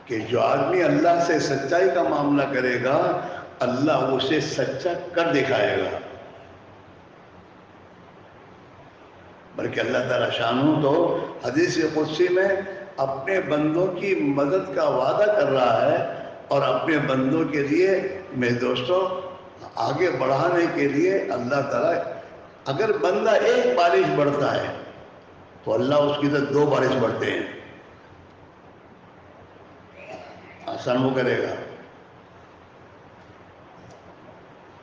Speaker 1: کہ جو آدمی اللہ سے سچائی کا معاملہ کرے گا اللہ اسے سچا کر دکھائے گا. بلکہ اللہ تعالیٰ شانہ تو حدیث قدسی میں اپنے بندوں کی مدد کا وعدہ کر رہا ہے اور اپنے بندوں کے لیے میرے دوستوں آگے بڑھانے کے لیے اللہ تعالیٰ اگر بندہ ایک بارش بڑھتا ہے تو اللہ اس کی طرف 2 بارش بڑھتے ہیں. آسان وہ کرے گا.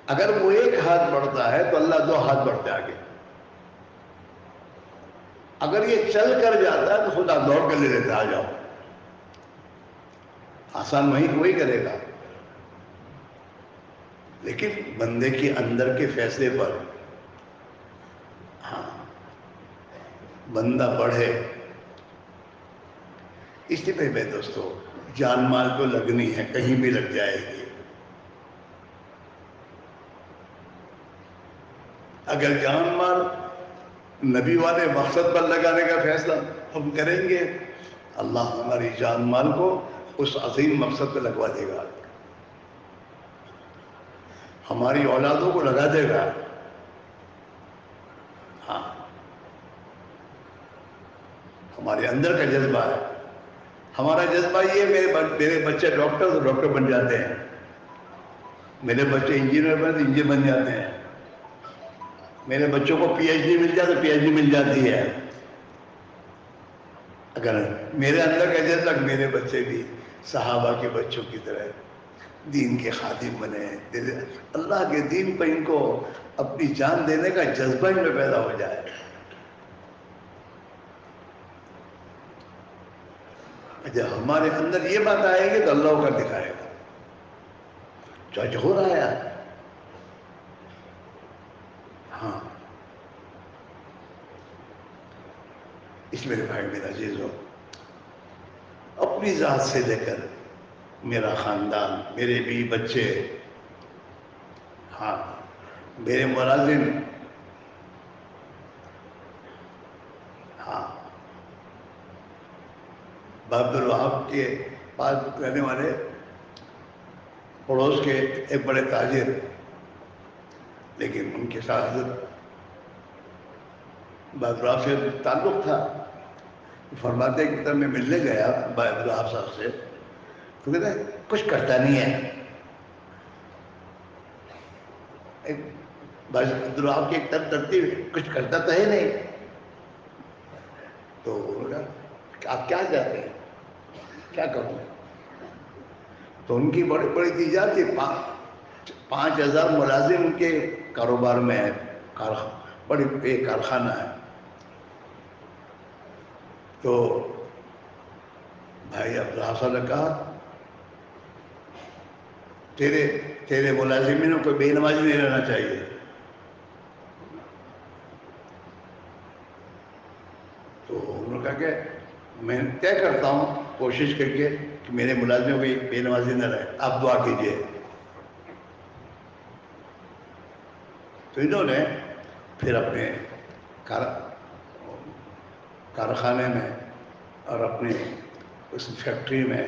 Speaker 1: اگر وہ 1 ہاتھ بڑھتا ہے تو اللہ 2 ہاتھ بڑھتے آگے. اگر یہ چل کر جاتا ہے تو خدا دوڑ کر لے لیتا ہے آ جاؤ. آسان وہی کرے گا. لیکن بندے کے اندر کے فیصلے پر ہاں بندہ بڑھے. اس لیے میں دوستو جان مال تو لگنی ہے, کہیں بھی لگ جائے گی. اگر جان مال نبی والے مقصد پر لگانے کا فیصلہ ہم کریں گے اللہ ہماری جان مال کو اس عظیم مقصد پہ لگوا دے گا. ہماری اولادوں کو لگا دے گا. ہاں ہمارے اندر کا جذبہ ہے. ہمارا جذبہ یہ میرے بچے ڈاکٹر تو ڈاکٹر بن جاتے ہیں, میرے بچے انجینئر بنے تو انجینئر بن جاتے ہیں, میرے بچوں کو پی ایچ ڈی مل جائے تو پی ایچ ڈی مل جاتی ہے. اگر میرے اندر کا جذبہ میرے بچے بھی صحابہ کے بچوں کی طرح دین کے خادم بنے, اللہ کے دین پر ان کو اپنی جان دینے کا جذبہ ان میں پیدا ہو جائے. جب ہمارے اندر یہ بات آئے گی تو اللہ کو کر دکھائے گا. جو ہو رہا ہے ہاں. اس میرے بھائی میرا عزیزو اپنی ذات سے لے کر میرا خاندان, میرے بھی بچے, ہاں میرے ملازم, ہاں عبدالوہاب کے پاس رہنے والے پڑوس کے ایک بڑے تاجر, لیکن ان کے ساتھ عبدالوہاب سے تعلق تھا. فرماتے کہ تب میں ملنے گیا عبدالوہاب صاحب سے تو کہتے ہیں کچھ کرتا نہیں ہے. عبدالوہاب کی ایک ترتیب کچھ کرتا تو ہے نہیں. تو انہوں نے کہا آپ کیا چاہتے ہیں, کیا کروں؟ تو ان کی بڑی بڑی تجارت تھی, 5,000 ملازم ان کے کاروبار میں ہے, بڑی ایک کارخانہ ہے. تو بھائی عبدالوہاب صاحب نے کہا تیرے ملازمین کو بے نمازی نہیں رہنا چاہیے. تو انہوں نے کہا کہ میں طے کرتا ہوں کوشش کر کے کہ میرے ملازموں کو بے نمازی نہ رہے, آپ دعا کیجئے. تو انہوں نے پھر اپنے کارخانے میں اور اپنی اس فیکٹری میں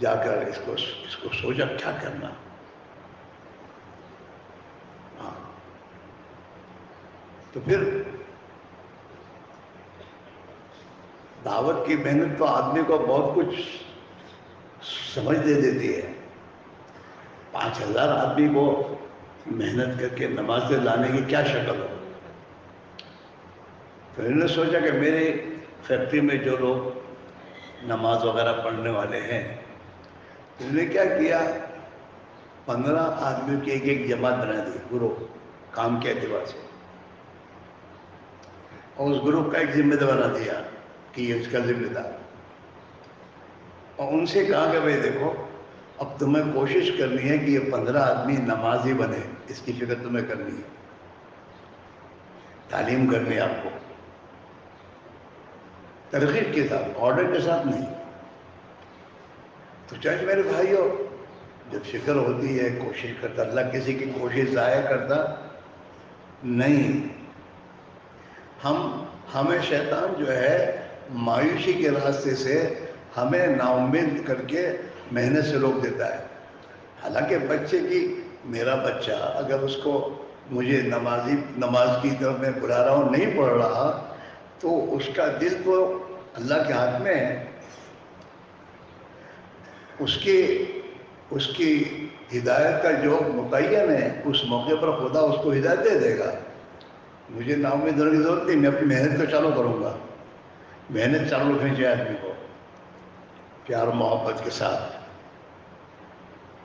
Speaker 1: جا کر اس کو سوچا کیا کرنا. ہاں تو پھر دعوت کی محنت تو آدمی کو بہت کچھ سمجھ دے دیتی ہے. 5,000 آدمی کو محنت کر کے نماز سے لانے کی کیا شکل ہو. تو انہوں نے سوچا کہ میرے فیکٹری میں جو لوگ نماز وغیرہ پڑھنے والے ہیں, انہوں نے کیا کیا 15 آدمیوں کی ایک جماعت بنا دی, گروہ کام کے اعتبار سے, اور اس گروپ کا ایک ذمہ دار بنا دیا کہ یہ اس کا ذمہ دار. اور ان سے کہا کہ بھائی دیکھو اب تمہیں کوشش کرنی ہے کہ یہ 15 آدمی نمازی بنے, اس کی فکر تمہیں کرنی ہے, تعلیم کرنی ہے آپ کو ترغیب کے ساتھ, آرڈر کے ساتھ نہیں. تو چاہے میرے بھائیو جب فکر ہوتی ہے کوشش کرتا, اللہ کسی کی کوشش ضائع کرتا نہیں. ہمیں شیطان جو ہے مایوسی کے راستے سے ہمیں نا امید کر کے محنت سے روک دیتا ہے. حالانکہ بچے کی، میرا بچہ اگر اس کو مجھے نماز کی طرف میں بلا رہا ہوں نہیں پڑھ رہا تو اس کا دل تو اللہ کے ہاتھ میں ہے. اس کی ہدایت کا جو متعین ہے اس موقع پر خدا اس کو ہدایت دے دے گا. مجھے نا امید ہونے کی ضرورت نہیں، میں اپنی محنت کو چالو کروں گا. محنت چالو رکھنی چاہیے آدمی کو پیار محبت کے ساتھ.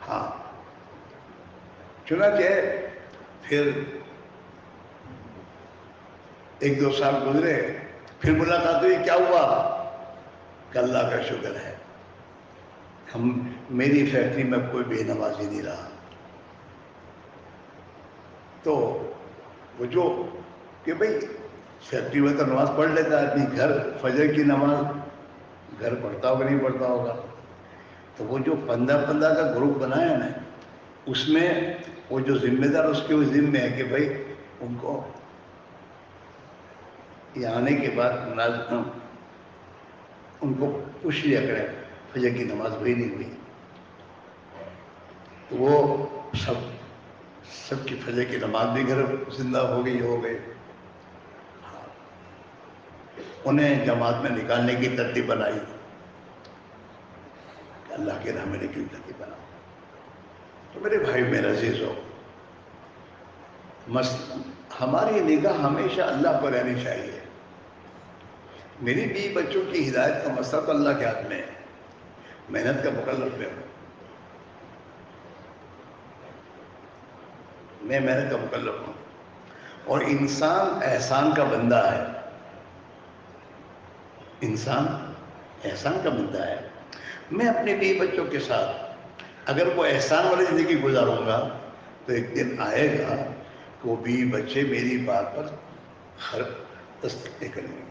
Speaker 1: ہاں چنانچہ پھر 1-2 سال گزرے، پھر ملاقات ہوئی. کیا ہوا؟ کہ اللہ کا شکر ہے میری فیکٹری میں کوئی بے نمازی نہیں رہا. تو وہ جو کہ بھئی فیکٹری میں تو نماز پڑھ لیتا ہے آدمی، گھر فجر کی نماز گھر پڑھتا ہوگا نہیں پڑھتا ہوگا. تو وہ جو 15 کا گروپ بنایا نا، اس میں وہ جو ذمہ دار اس کے وہ ذمہ ہے کہ بھئی ان کو یہ آنے کے بعد ان کو پوچھ لیا کریں فجر کی نماز ہوئی نہیں ہوئی. تو وہ سب کی فجر کی نماز بھی گھر زندہ ہو گئی. انہیں جماعت میں نکالنے کی ترتیب بنائی کہ اللہ کے راہ میں نکلنے کی ترتیب بناؤ. تو میرے بھائی میرا عزیز ہو، ہماری نگاہ ہمیشہ اللہ پر رہنی چاہیے. میری بیوی بچوں کی ہدایت کا مسئلہ تو اللہ کے ہاتھ میں ہے. محنت کا مکلف میں ہوں، میں محنت کا مکلف ہوں. اور انسان احسان کا بندہ ہے. انسان احسان کا بندہ ہے. میں اپنے بیوی بچوں کے ساتھ اگر وہ احسان والی زندگی گزاروں گا تو ایک دن آئے گا کہ وہ بیوی بچے میری بات پر ہر تصدیق کریں گے.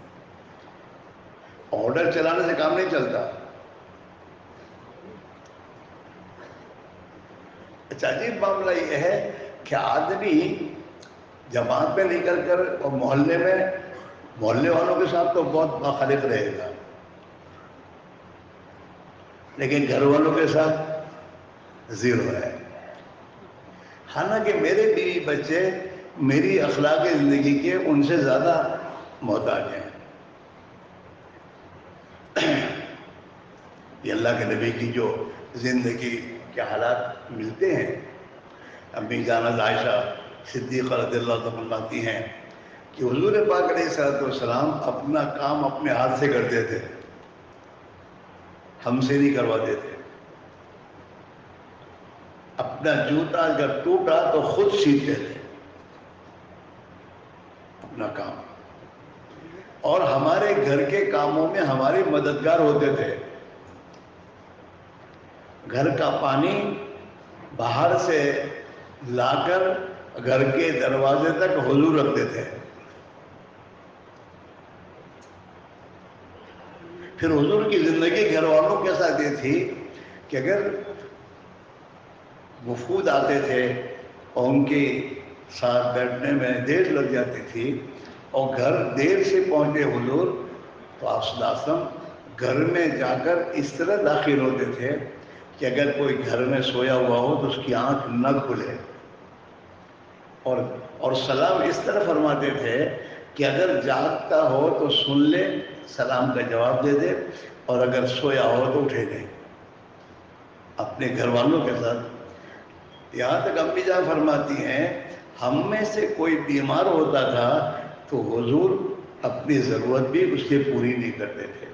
Speaker 1: آرڈر چلانے سے کام نہیں چلتا. اچھا عجیب معاملہ یہ ہے کہ آدمی جماعت میں نکل کر اور محلے والوں کے ساتھ تو بہت باخالق رہے گا، لیکن گھر والوں کے ساتھ زیرو ہے. حالانکہ میرے بیوی بچے میری اخلاق زندگی کے ان سے زیادہ محتاج ہیں. یہ اللہ کے نبی کی جو زندگی کے حالات ملتے ہیں، امی جان عائشہ صدیقہ رضی اللہ عنہ فرماتی ہیں کہ حضور پاک علیہ الصلوۃ والسلام اپنا کام اپنے ہاتھ سے کرتے تھے، ہم سے نہیں کرواتے تھے. اپنا جوتا اگر ٹوٹا تو خود سیتے تھے اپنا کام. اور ہمارے گھر کے کاموں میں ہمارے مددگار ہوتے تھے. گھر کا پانی باہر سے لا کر گھر کے دروازے تک حضور رکھتے تھے. پھر حضور کی زندگی گھر والوں کے ساتھ یہ تھی کہ اگر وفود آتے تھے اور ان کے ساتھ بیٹھنے میں دیر لگ جاتی تھی اور گھر دیر سے پہنچے حضور تو آپ صلی اللہ علیہ وسلم گھر میں جا کر اس طرح داخل ہوتے تھے کہ اگر کوئی گھر میں سویا ہوا ہو تو اس کی آنکھ نہ کھلے، اور سلام اس طرح فرماتے تھے کہ اگر جاگتا ہو تو سن لے، سلام کا جواب دے دے، اور اگر سویا ہو تو اٹھے نہیں. اپنے گھر والوں کے ساتھ یہاں تک امی جان فرماتی ہیں ہم میں سے کوئی بیمار ہوتا تھا تو حضور اپنی ضرورت بھی اس سے پوری نہیں کرتے تھے.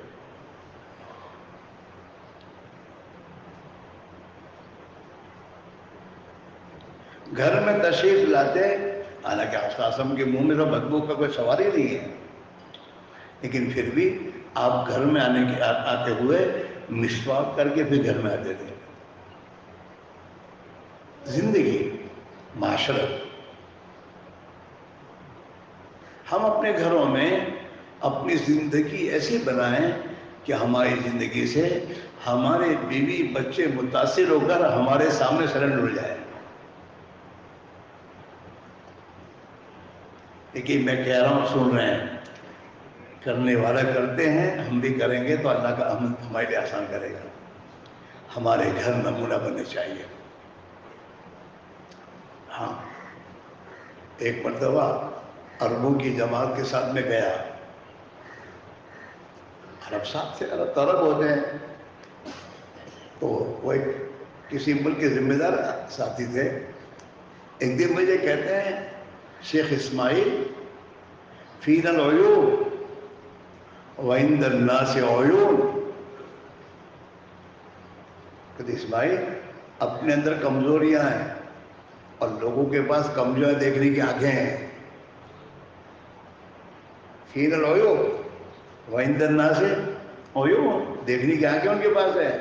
Speaker 1: گھر میں تشریف لاتے، حالانکہ آسم کے منہ میں تو بدبو کا کوئی سوال ہی نہیں ہے، لیکن پھر بھی آپ گھر میں آتے ہوئے مسواک کر کے پھر گھر میں آتے تھے. زندگی، معاشرت. ہم اپنے گھروں میں اپنی زندگی ایسی بنائیں کہ ہماری زندگی سے ہمارے بیوی بچے متاثر ہو کر ہمارے سامنے سرنڈر ہو جائیں. لیکن میں کہہ رہا ہوں سن رہے ہیں، کرنے والا کرتے ہیں، ہم بھی کریں گے تو اللہ کا ہمارے لیے آسان کرے گا. ہمارے گھر نمونہ بننے چاہیے. ہاں، ایک مرتبہ عربوں کی جماعت کے ساتھ میں گیا. عرب صاحب سے عرب طرب ہوتے ہیں، تو وہ ایک کسی ملک کے ذمہ دار ساتھی تھے. ایک دن مجھے کہتے ہیں شیخ اسماعیل فینا العیوب وعند الناس عیون. کہتے اسماعیل اپنے اندر کمزوریاں ہیں اور لوگوں کے پاس کمزوریاں دیکھنے کی آنکھیں ہیں. فینا العیوب وعند الناس عیون، دیکھنے کی آنکھیں ان کے پاس ہے،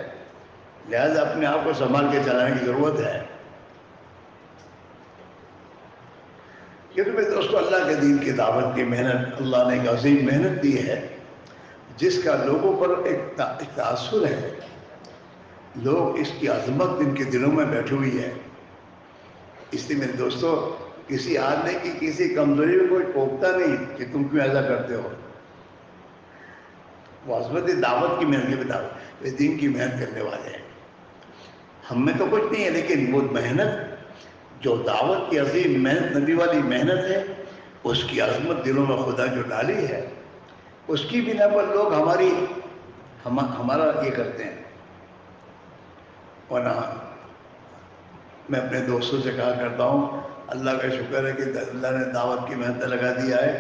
Speaker 1: لہذا اپنے آپ کو سنبھال کے چلانے کی ضرورت ہے. کیونکہ میرے دوستو، اللہ کے دین کی دعوت کی محنت اللہ نے ایک عظیم محنت دی ہے جس کا لوگوں پر ایک تاثر ہے. لوگ اس کی عظمت ان کے دلوں میں بیٹھی ہوئی ہے. اس لیے میرے دوستو، کسی آدمی کی کسی کمزوری میں کوئی ٹوکتا نہیں کہ تم کیوں ایسا کرتے ہو. وہ عظمت دعوت کی محنت کی دعوت دین کی محنت کرنے والے ہیں. ہم میں تو کچھ نہیں ہے، لیکن وہ محنت جو دعوت کی عظیم محنت، نبی والی محنت ہے، اس کی عظمت دلوں میں خدا جو ڈالی ہے، اس کی بنا پر لوگ ہمارا یہ کرتے ہیں. ورنہ میں اپنے دوستوں سے کہا کرتا ہوں، اللہ کا شکر ہے کہ اللہ نے دعوت کی محنت لگا دیا ہے،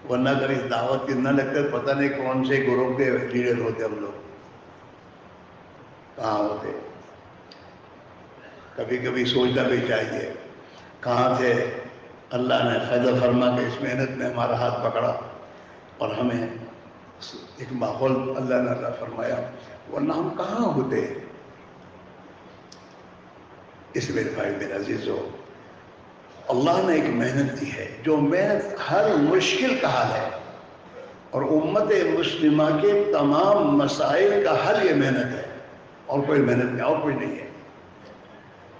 Speaker 1: ورنہ اگر اس دعوت کی نہ لگتے پتہ نہیں کون سے گروہ کے لیڈر ہوتے ہم لوگ، کہاں ہوتے. کبھی کبھی سوچنا بھی چاہیے کہاں سے اللہ نے فیض فرما کے اس محنت میں ہمارا ہاتھ پکڑا اور ہمیں ایک ماحول اللہ نے عطا فرمایا، ورنہ ہم کہاں ہوتے. اس میرے بھائی میرے عزیزو، اللہ نے ایک محنت دی ہے، جو محنت ہر مشکل کا حل ہے، اور امت مسلمہ کے تمام مسائل کا حل یہ محنت ہے، اور کوئی محنت نہیں، اور کوئی نہیں ہے.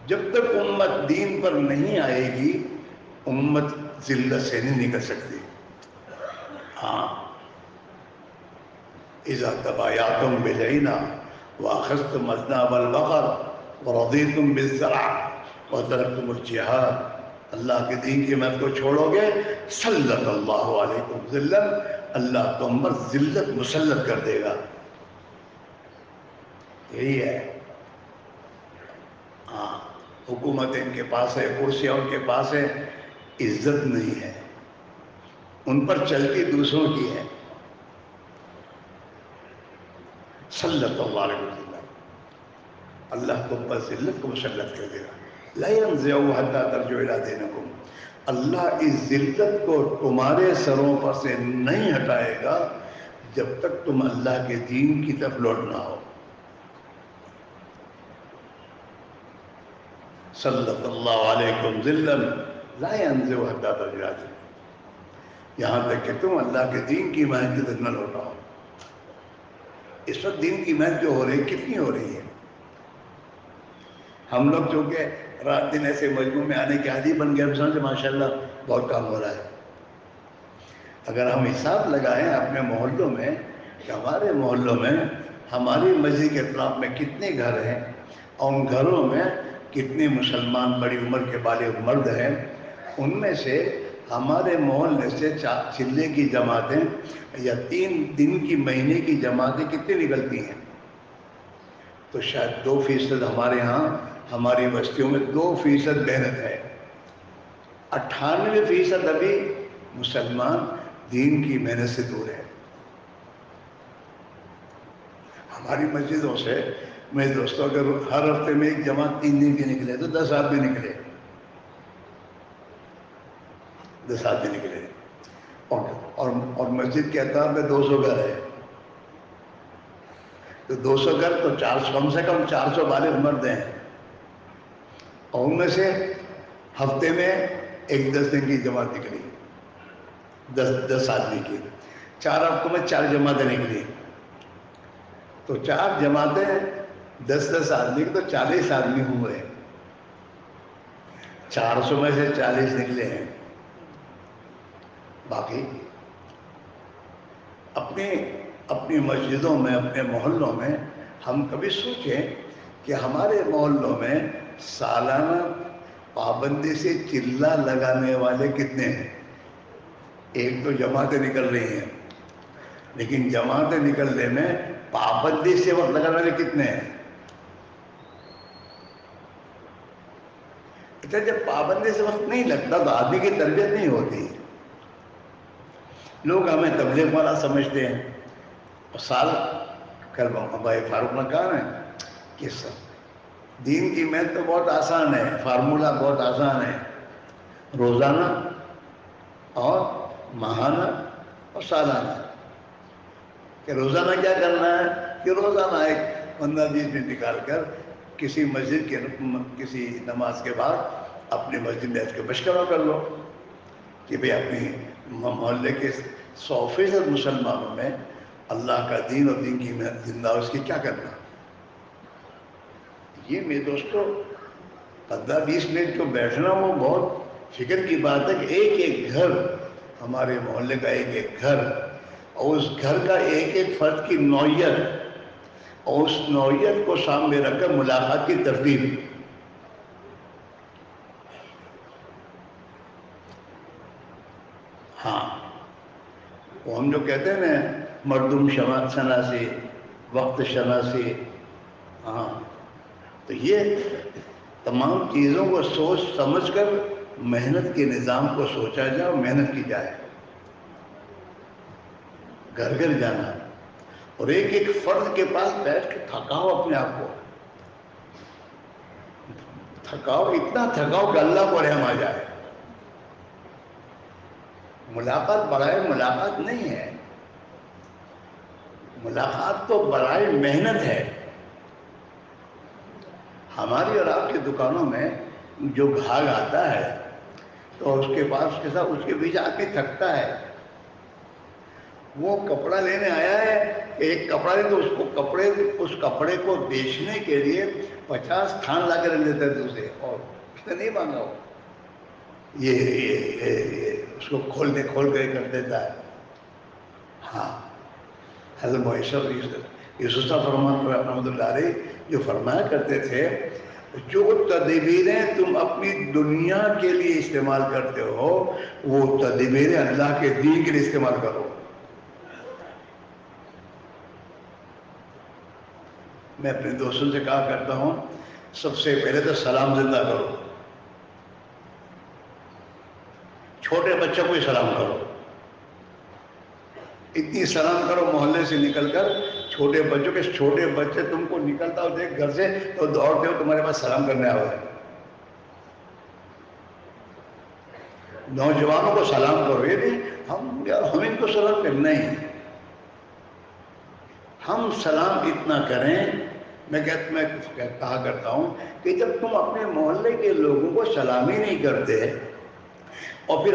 Speaker 1: جب تک امت دین پر نہیں آئے گی، امت ذلت سے نہیں نکل سکتی. ہاں، اذا تبایعتم بالعینہ واخذتم اذناب البقر ورضیتم بالزرع وترکتم الجہاد. اللہ کے دین کی محنت کو چھوڑو گے، سلط اللہ علیکم ذلت، اللہ تم پر ذلت مسلط کر دے گا. یہی ہے. ہاں، حکومت ان کے پاس ہے، کرسیاں ان کے پاس ہے، عزت نہیں ہے. ان پر چلتی دوسروں کی ہے. سلط اللہ علیہ وسلم، اللہ تم پر ذلت کو مسلط کر دے گا. لا ينزعوا حتى ترجعوا الى دينكم، اللہ اس ذلت کو تمہارے سروں پر سے نہیں ہٹائے گا جب تک تم اللہ کے دین کی طرف لوٹنا ہو. سلط اللہ علیکم ذلا لا ينزعوا حتى ترجعوا الى دينكم، یہاں تک کہ تم اللہ کے دین کی محنت کی طرف نہ لوٹاؤ. اس وقت دین کی محنت جو ہو رہی ہے، کتنی ہو رہی ہے. ہم لوگ چونکہ رات دن ایسے مجموع میں آنے کے عادی بن گئے، ہم سمجھے ماشاءاللہ بہت کام ہو رہا ہے. اگر ہم حساب لگائیں اپنے محلوں میں کہ ہمارے محلوں میں ہماری مسجد کے اطراف میں کتنے گھر ہیں اور ان گھروں میں کتنے مسلمان بڑی عمر کے بالغ مرد ہیں، ان میں سے ہمارے محلے سے چلے کی جماعتیں یا 3 دن کی مہینے کی جماعتیں کتنی نکلتی ہیں؟ تو شاید 2% ہمارے ہاں ہماری بستیوں میں 2% محنت ہے. 98% ابھی مسلمان دین کی محنت سے دور ہے. ہماری مسجدوں سے میرے دوستوں اگر ہر ہفتے میں ایک جماعت 3 دن کی نکلے تو 10 آدمی نکلے، 10 آدمی نکلے. اور مسجد کے اطراف میں 200 گھر ہے، تو 200 گھر تو 400، کم سے کم 400 بالغ مرد ہیں، اور ان میں سے ہفتے میں ایک 10 دن کی جماعت نکلی، 10 آدمی کی. 4 ہفتوں میں 4 جماعتیں نکلی، تو 4 جماعتیں 10 آدمی کی، تو 40 آدمی ہوئے. 400 میں سے 40 نکلے ہیں. باقی اپنی مسجدوں میں، اپنے محلوں میں ہم کبھی سوچیں کہ ہمارے محلوں میں سالانہ پابندی سے چلہ لگانے والے کتنے ہیں؟ ایک تو جماعتیں نکل رہی ہیں، لیکن جماعتیں نکلنے میں پابندی سے وقت لگانے والے کتنے ہیں؟ اچھا، جب پابندی سے وقت نہیں لگتا تو آدمی کی تربیت نہیں ہوتی. لوگ ہمیں تبلیغ والا سمجھتے ہیں. سال کل بھائی فاروق نے کہا ہے کہ دین کی محنت تو بہت آسان ہے، فارمولہ بہت آسان ہے، روزانہ اور ماہانہ اور سالانہ. کہ روزانہ کیا کرنا ہے؟ کہ روزانہ ایک 15-20 منٹ نکال کر کسی مسجد کے کسی نماز کے بعد اپنی مسجد میں اس کے مشورہ کر لو کہ بھئی اپنی محلے کے 100% مسلمانوں میں اللہ کا دین اور دین کی محنت زندہ اس کی کیا کرنا. یہ میرے دوستو 15-20 منٹ جو بیٹھنا وہ بہت فکر کی بات ہے کہ ایک ایک گھر، ہمارے محلے کا ایک ایک گھر اور اس گھر کا ایک ایک فرد کی نوعیت اور اس نوعیت کو سامنے رکھ کر ملاقات کی ترتیب. ہاں، وہ ہم جو کہتے ہیں نا مردم شناسی، وقت شناسی، ہاں، تو یہ تمام چیزوں کو سوچ سمجھ کر محنت کے نظام کو سوچا جائے اور محنت کی جائے. گھر گھر جانا اور ایک ایک فرد کے پاس بیٹھ کے تھکاؤ اپنے آپ کو، تھکاؤ، اتنا تھکاؤ کہ اللہ کو رحم آ جائے. ملاقات برائے ملاقات نہیں ہے، ملاقات تو برائے محنت ہے. ہماری اور آپ کی دکانوں میں جو گھاگ آتا ہے تو اس کے پاس کے ساتھ اس کے بیچ آدمی تھکتا ہے. وہ کپڑا لینے آیا ہے، ایک کپڑا لے تو اس کپڑے کو بیچنے کے لیے 50 تھان لا کے رکھ دیتا ہے دوسرے، اور اس نے نہیں مانگا. ہو یہ اس کو کھول کے کر دیتا ہے. ہاں، حضرت معیشت یوسف فرمان رحمۃ اللہ علیہ جو فرمایا کرتے تھے، جو تدبیریں تم اپنی دنیا کے لیے استعمال کرتے ہو وہ تدبیریں اللہ کے دین کے لیے استعمال کرو. میں اپنے دوستوں سے کہا کرتا ہوں، سب سے پہلے تو سلام زندہ کرو. چھوٹے بچوں کو ہی سلام کرو، اتنی سلام کرو محلے سے نکل کر. چھوٹے بچوں کے چھوٹے بچے تم کو نکلتا ہو دیکھ گھر سے تو دوڑتے ہو تمہارے پاس سلام کرنے آ رہے ہیں. نوجوانوں کو سلام کرو. یہ نہیں ہم ان کو سلام کرنا ہی، ہم سلام اتنا کریں. میں کہا کرتا ہوں کہ جب تم اپنے محلے کے لوگوں کو سلام ہی نہیں کرتے اور پھر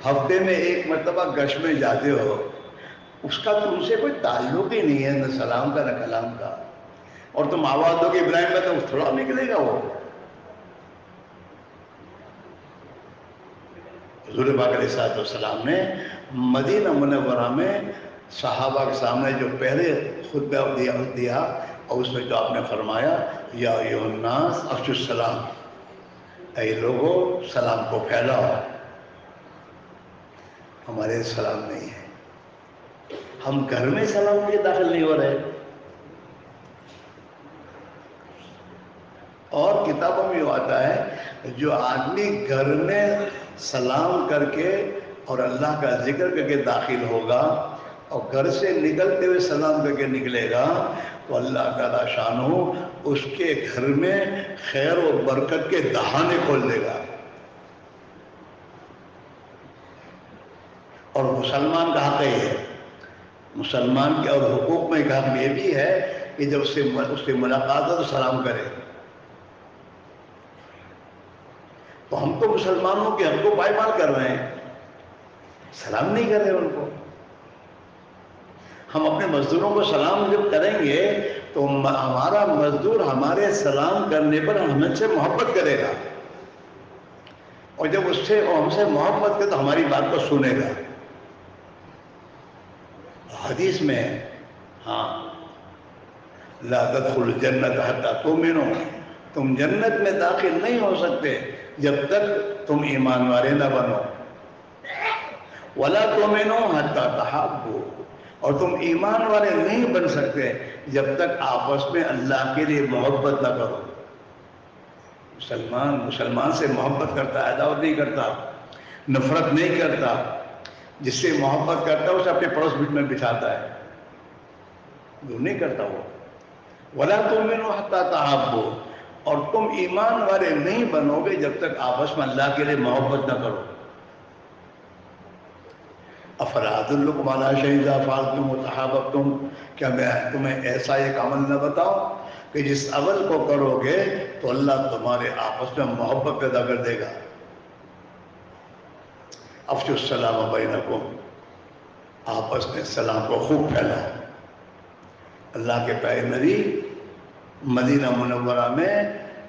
Speaker 1: ہفتے میں ایک مرتبہ گشت میں جاتے ہو، اس کا تم سے کوئی تعلق ہی نہیں ہے، نہ سلام کا نہ کلام کا، اور تم آواز دو کہ ابراہیم میں تو تھوڑا نکلے گا. وہ حضور پاک علیہ السلام نے مدینہ منورہ میں صحابہ کے سامنے جو پہلے خطبہ دیا اور اس میں جو آپ نے فرمایا یا ایھا الناس افشوا السلام، اے لوگوں سلام کو پھیلاؤ. ہمارے سلام نہیں ہے، ہم گھر میں سلام کے داخل نہیں ہو رہے. اور کتابوں میں یہ آتا ہے جو آدمی گھر میں سلام کر کے اور اللہ کا ذکر کر کے داخل ہوگا اور گھر سے نکلتے ہوئے سلام کر کے نکلے گا تو اللہ تعالیٰ شانہ اس کے گھر میں خیر و برکت کے دہانے کھول دے گا. اور مسلمان کا حق یہ ہے، مسلمان کے اور حقوق میں ایک حق یہ بھی ہے کہ جب اس سے ملاقات ہو تو سلام کرے. تو ہم تو مسلمانوں کے حق کو پائمال کر رہے ہیں، سلام نہیں کر رہے ان کو. ہم اپنے مزدوروں کو سلام جب کریں گے تو ہمارا مزدور ہمارے سلام کرنے پر ہمیں سے محبت کرے گا. اور جب اس سے ہم سے محبت کرے تو ہماری بات کو سنے گا. حدیث میں ہاں لا تدخلوا الجنت حتی تؤمنوا، تم جنت میں داخل نہیں ہو سکتے جب تک تم ایمان والے نہ بنو. ولا تؤمنوا حتی تحابوا، اور تم ایمان والے نہیں بن سکتے جب تک آپس میں اللہ کے لیے محبت نہ کرو. مسلمان سے محبت کرتا ہے، عداوت نہیں کرتا، نفرت نہیں کرتا. جس سے محبت کرتا ہے اسے اپنے پڑوس میں بٹھاتا ہے، جو نہیں کرتا وہ. وَلَا تُؤْمِنُوا حَتَّى تَحَابُّوا، اور تم ایمان والے نہیں بنو گے جب تک آپس میں اللہ کے لیے محبت نہ کرو. أَفَلَا أَدُلُّكُمْ عَلَىٰ شَيْءٍ إِذَا فَعَلْتُمْ وَتَحَابَبْتُمْ، کیا میں تمہیں ایسا ایک عمل نہ بتاؤں کہ جس عمل کو کرو گے تو اللہ تمہارے آپس میں محبت پیدا کر دے گا. افشوا السلام بینکم، آپس میں سلام کو خوب پھیلاؤ. اللہ کے پیارے نبی مدینہ منورہ میں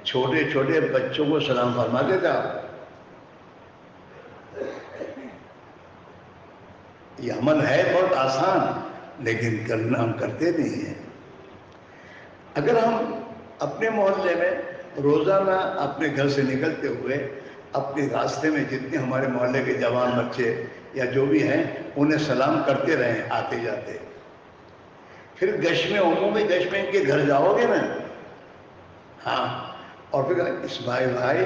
Speaker 1: چھوٹے چھوٹے بچوں کو سلام فرماتے تھے. یہ عمل ہے بہت آسان، لیکن کرنا ہم کرتے نہیں ہیں. اگر ہم اپنے محلے میں روزانہ اپنے گھر سے نکلتے ہوئے اپنے راستے میں جتنے ہمارے محلے کے جوان بچے یا جو بھی ہیں انہیں سلام کرتے رہیں آتے جاتے، پھر گشت میں عمومی گشت میں ان کے گھر جاؤ گے نا، ہاں، اور پھر اس بھائی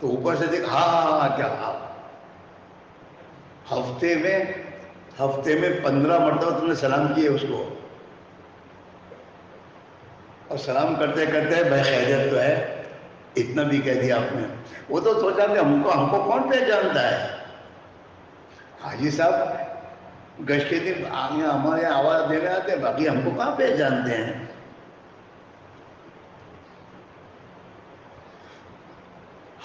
Speaker 1: تو اوپر سے دیکھ ہاں کیا ہفتے میں 15 مرتبہ تم نے سلام کیے اس کو، اور سلام کرتے کرتے بھائی خیریت تو ہے اتنا بھی کہہ دیا آپ نے. وہ تو سوچا کہ ہم کو کون پہچانتا ہے. حاجی صاحب گشت کے دن ہمارے یہاں آواز دینے آتے ہیں، باقی ہم کو کہاں پہچانتے ہیں.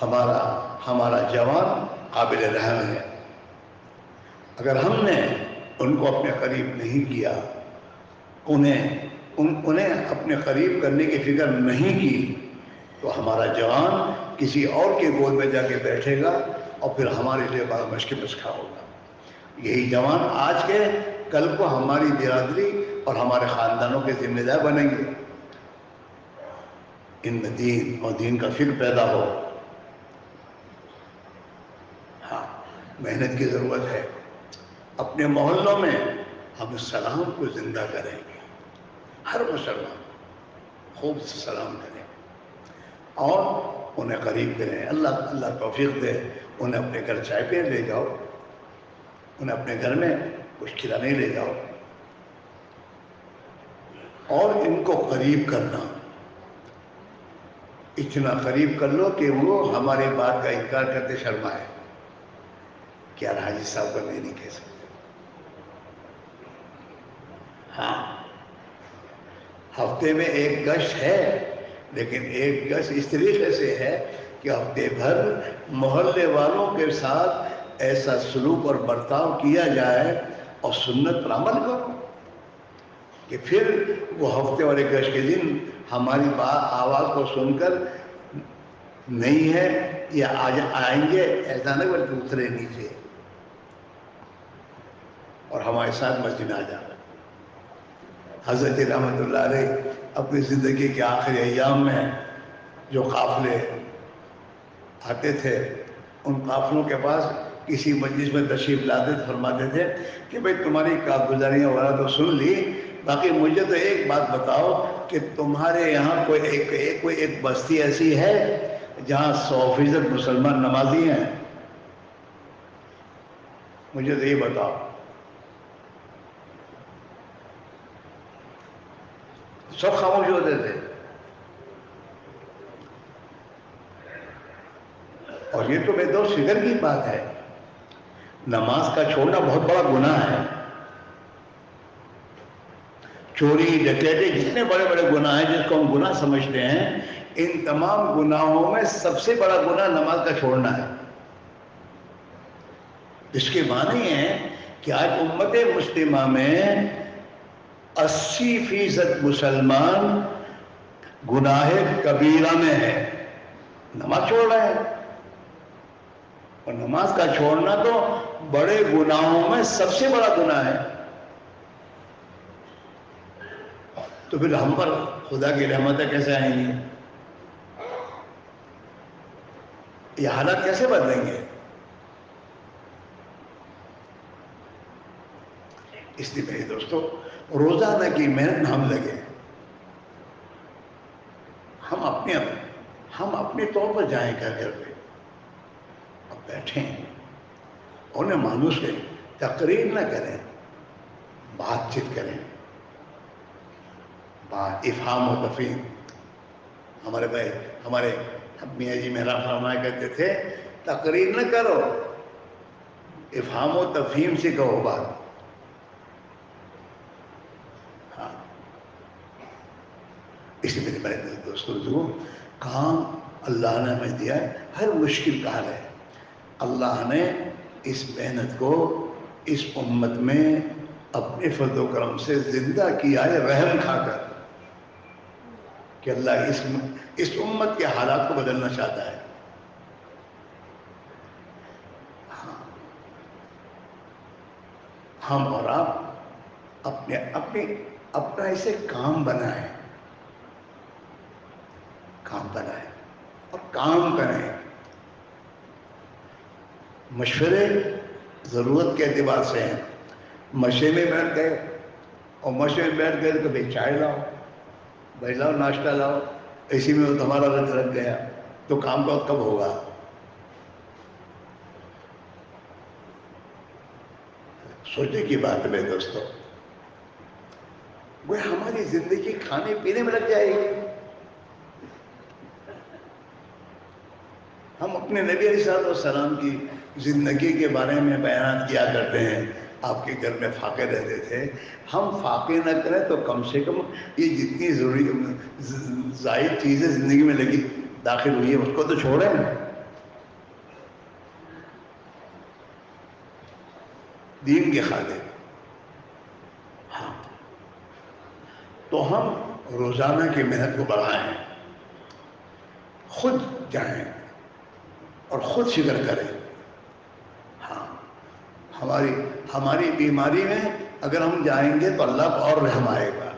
Speaker 1: ہمارا جوان قابل رحم ہے. اگر ہم نے ان کو اپنے قریب نہیں کیا، انہیں اپنے قریب کرنے کی فکر نہیں کی، تو ہمارا جوان کسی اور کے گود میں جا کے بیٹھے گا اور پھر ہمارے لیے بڑا مشکل مسئلہ ہوگا. یہی جوان آج کے کل کو ہماری برادری اور ہمارے خاندانوں کے ذمہ دار بنیں گے. ان میں دین اور دین کا فکر پیدا ہو. ہاں، محنت کی ضرورت ہے. اپنے محلوں میں ہم سلام کو زندہ کریں گے. ہر مسلمان خوب سلام کریں اور انہیں قریب کریں. اللہ توفیق دے. انہیں اپنے گھر چائے پہ لے جاؤ، انہیں اپنے گھر میں کچھ کھلانے لے جاؤ، اور ان کو قریب کرنا. اتنا قریب کر لو کہ وہ ہماری بات کا انکار کرتے شرمائے کہ یار حاجی صاحب کو میں نہیں کہہ سکتا. ہاں، ہفتے میں ایک گشت ہے، لیکن ایک گشت اس طریقے سے ہے کہ ہفتے بھر محلے والوں کے ساتھ ایسا سلوک اور برتاؤ کیا جائے اور سنت پر عمل کرو کہ پھر وہ ہفتے والے گشت کے دن ہماری آواز کو سن کر نہیں ہے یا آئیں گے ایسا نہیں بلکہ اترے نیچے اور ہمارے ساتھ مسجد میں آ جانا. حضرت رحمت اللہ علیہ اپنی زندگی کے آخری ایام میں جو قافلے آتے تھے ان قافلوں کے پاس کسی مجلس میں تشریف لاتے فرماتے تھے کہ بھئی تمہاری کارگزاریاں وغیرہ تو سن لی، باقی مجھے تو ایک بات بتاؤ کہ تمہارے یہاں کوئی ایک بستی ایسی ہے جہاں 100% مسلمان نمازی ہیں؟ مجھے تو یہ بتاؤ. سب خاموش ہوتے تھے. اور یہ تو بے دوست فکر کی بات ہے. نماز کا چھوڑنا بہت بڑا گناہ ہے. چوری ڈکیتی جتنے بڑے بڑے گناہ ہیں جس کو ہم گناہ سمجھتے ہیں، ان تمام گناہوں میں سب سے بڑا گناہ نماز کا چھوڑنا ہے. اس کے معنی ہے کہ آج امت مسلمہ میں 80% مسلمان گناہ کبیرہ میں ہے، نماز چھوڑ رہے ہیں. اور نماز کا چھوڑنا تو بڑے گناہوں میں سب سے بڑا گناہ ہے. تو پھر ہم پر خدا کی رحمتیں کیسے آئیں گی؟ یہ حالات کیسے بدلیں گے؟ اس لیے میرے دوستو روزانہ کی محنت میں ہم لگے. ہم اپنے طور پر جائیں گھر گھر پہ، اب بیٹھیں، انہیں مانوس کریں، تقریر نہ کریں، بات چیت کریں، بات افہام و تفہیم. ہمارے بھائی ہمارے میاں جی مہراب فرمایا کرتے تھے تقریر نہ کرو، افہام و تفہیم سے کہو بات. ہاں اس لیے میرے دوستوں جو کام اللہ نے ہمیں دیا ہے، ہر مشکل کا حل ہے. اللہ نے اس محنت کو اس امت میں اپنے فضل و کرم سے زندہ کیا ہے، رحم کھا کر، کہ اللہ اس امت کے حالات کو بدلنا چاہتا ہے. ہاں ہم اور آپ اپنا اسے کام بنائیں اور کام کریں. مشورے ضرورت کے اعتبار سے ہیں. مشورے میں بیٹھ گئے اور مشورے میں بیٹھ گئے تو بھائی چائے لاؤ، بھائی لاؤ ناشتہ لاؤ، اسی میں وہ تمہارا رنگ رکھ گیا تو کام کا کب ہوگا؟ سوچنے کی بات ہے میرے دوستو. وہ ہماری زندگی کھانے پینے میں لگ جائے گی. ہم اپنے نبی علیہ السلام کی زندگی کے بارے میں بیانات کیا کرتے ہیں. آپ کے گھر میں فاقے رہتے تھے، ہم فاقے نہ کریں تو کم سے کم یہ جتنی ضروری زائد چیزیں زندگی میں لگی داخل ہوئی ہے اس کو تو چھوڑیں. دین کے خاطر ہاں تو ہم روزانہ کی محنت کو بڑھائیں، خود جائیں اور خود فکر کریں. ہاں ہماری بیماری میں اگر ہم جائیں گے تو اللہ کو اور رحم آئے گا.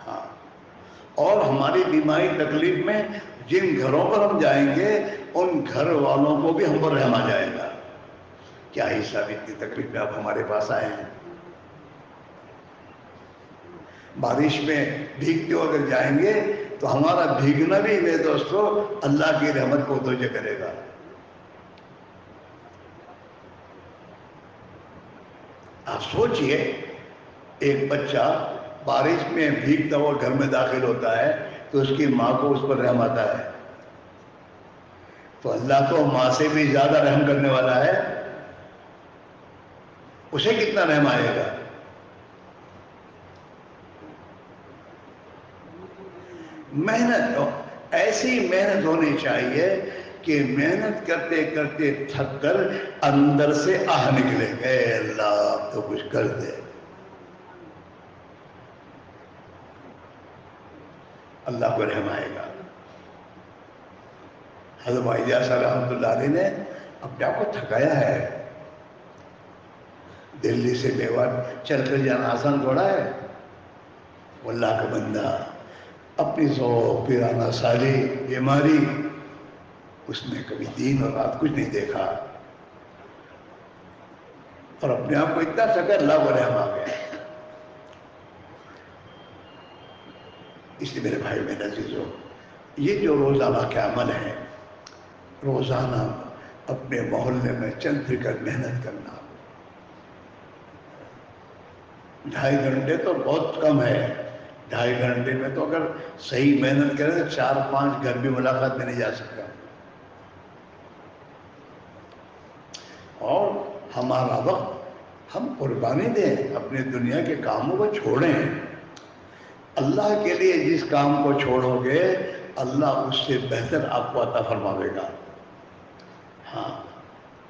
Speaker 1: ہاں اور ہماری بیماری تکلیف میں جن گھروں پر ہم جائیں گے ان گھر والوں کو بھی ہم پر رحم آ جائے گا. کیا ہی صاحب اتنی تکلیف میں آپ ہمارے پاس آئے ہیں. بارش میں بھیگتے ہو اگر جائیں گے تو ہمارا بھیگنا بھی میرے دوستو اللہ کی رحمت کو توجہ کرے گا. آپ سوچئے ایک بچہ بارش میں بھیگتا ہوا گھر میں داخل ہوتا ہے تو اس کی ماں کو اس پر رحم آتا ہے. تو اللہ تو ماں سے بھی زیادہ رحم کرنے والا ہے، اسے کتنا رحم آئے گا. محنت ایسی محنت ہونی چاہیے کہ محنت کرتے کرتے تھک کر اندر سے آہ نکلے، اے اللہ تو کچھ کر دے. اللہ کو رحم آئے گا. حضرت بھائی جیسا رحمۃ اللہ علیہ نے اپنے آپ کو تھکایا ہے. دلی سے میوات چل کر جانا آسان تھوڑا ہے. وہ اللہ کا بندہ اپنی ذوق پیرانہ سالی بیماری، اس نے کبھی دن اور رات کچھ نہیں دیکھا اور اپنے آپ کو اتنا تھکا اللہ کو رحم آ گیا. اس لیے میرے بھائی میرے عزیزو، یہ جو روزانہ کے عمل ہیں، روزانہ اپنے محلے میں چل پھر کر محنت کرنا. 2.5 گھنٹے تو بہت کم ہے. 2.5 گھنٹے میں تو اگر صحیح محنت کریں تو 4-5 گھر بھی ملاقات میں نہیں جا سکتا. اور ہمارا وقت ہم قربانی دیں، اپنے دنیا کے کاموں کو چھوڑیں. اللہ کے لیے جس کام کو چھوڑو گے اللہ اس سے بہتر آپ کو عطا فرماوے گا. ہاں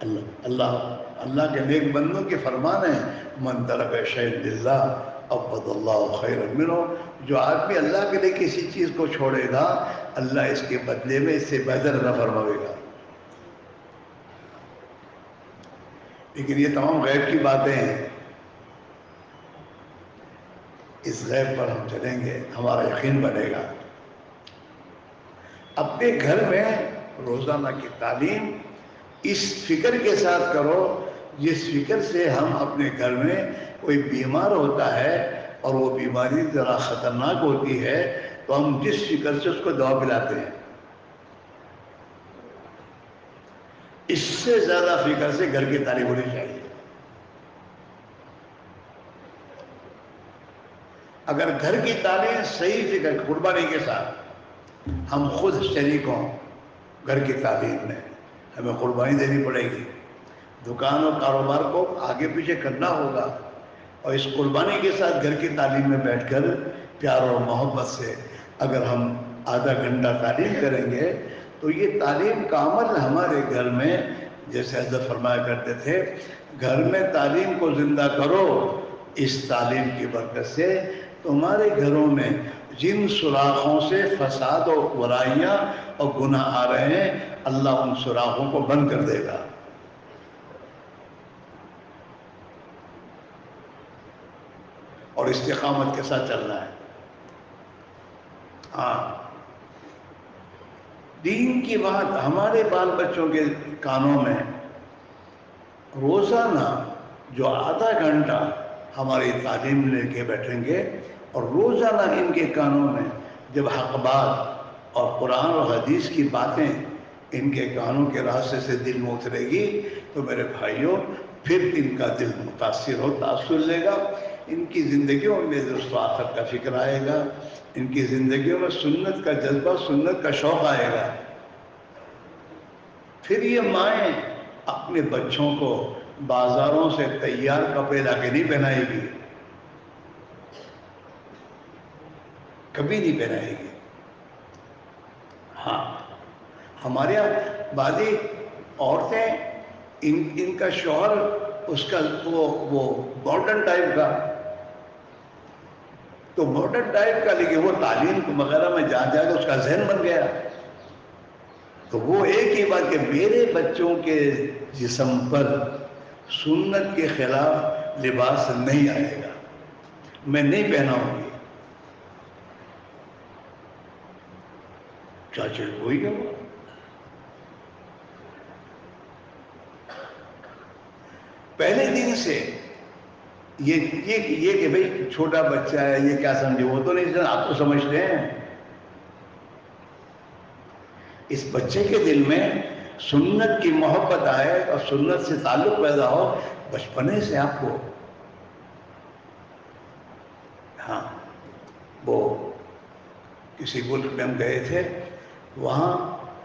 Speaker 1: اللہ کے نیک بندوں کے فرمان ہیں، من ترک شیئا للہ عوض اللہ خیرا منہ. جو آدمی اللہ کے لیے کسی چیز کو چھوڑے گا اللہ اس کے بدلے میں اس سے بہتر نہ فرمائے گا. لیکن یہ تمام غیب کی باتیں ہیں. اس غیب پر ہم چلیں گے ہمارا یقین بنے گا. اپنے گھر میں روزانہ کی تعلیم اس فکر کے ساتھ کرو جس فکر سے ہم اپنے گھر میں کوئی بیمار ہوتا ہے اور وہ بیماری ذرا خطرناک ہوتی ہے تو ہم جس فکر سے اس کو دوا پلاتے ہیں اس سے زیادہ فکر سے گھر کی تعلیم ہونی چاہیے. اگر گھر کی تعلیم صحیح فکر قربانی کے ساتھ ہم خود شریک ہوں گھر کی تعلیم میں ہمیں قربانی دینی پڑے گی. دکان اور کاروبار کو آگے پیچھے کرنا ہوگا اور اس قربانی کے ساتھ گھر کی تعلیم میں بیٹھ کر پیار اور محبت سے اگر ہم آدھا گھنٹہ تعلیم کریں گے تو یہ تعلیم کا عمل ہمارے گھر میں جیسے حضرت فرمایا کرتے تھے گھر میں تعلیم کو زندہ کرو. اس تعلیم کی برکت سے تمہارے گھروں میں جن سوراخوں سے فساد و برائیاں اور گناہ آ رہے ہیں اللہ ان سوراخوں کو بند کر دے گا. اور استقامت کے ساتھ چلنا ہے. ہاں دین کی بات ہمارے بال بچوں کے کانوں میں روزانہ جو آدھا گھنٹہ ہماری تعلیم لے کے بیٹھیں گے اور روزانہ ان کے کانوں میں جب حق بات اور قرآن اور حدیث کی باتیں ان کے کانوں کے راستے سے دل میں اترے گی تو میرے بھائیوں پھر ان کا دل متاثر ہو تاثر لے گا. ان کی زندگیوں میں درست و آخرت کا فکر آئے گا. ان کی زندگیوں میں سنت کا جذبہ سنت کا شوق آئے گا. پھر یہ مائیں اپنے بچوں کو بازاروں سے تیار کپڑے لا کے نہیں پہنائے گی کبھی نہیں پہنائے گی. ہاں ہمارے یہاں بعضی عورتیں ان کا شوہر اس کا وہ ماڈرن ٹائپ کا تو ماڈرن ٹائپ کا لیکن وہ تعلیم وغیرہ میں جا کے اس کا ذہن بن گیا تو وہ ایک ہی بات کہ میرے بچوں کے جسم پر سنت کے خلاف لباس نہیں آئے گا میں نہیں پہناؤں گی. کیا چیز ہوئی ہے وہ پہلے دن سے یہ کہ بھئی چھوٹا بچہ ہے یہ کیا سمجھے وہ تو نہیں آپ تو سمجھتے ہیں. اس بچے کے دل میں سنت کی محبت آئے اور سنت سے تعلق پیدا ہو بچپنے سے آپ کو. ہاں وہ کسی ملک میں ہم گئے تھے وہاں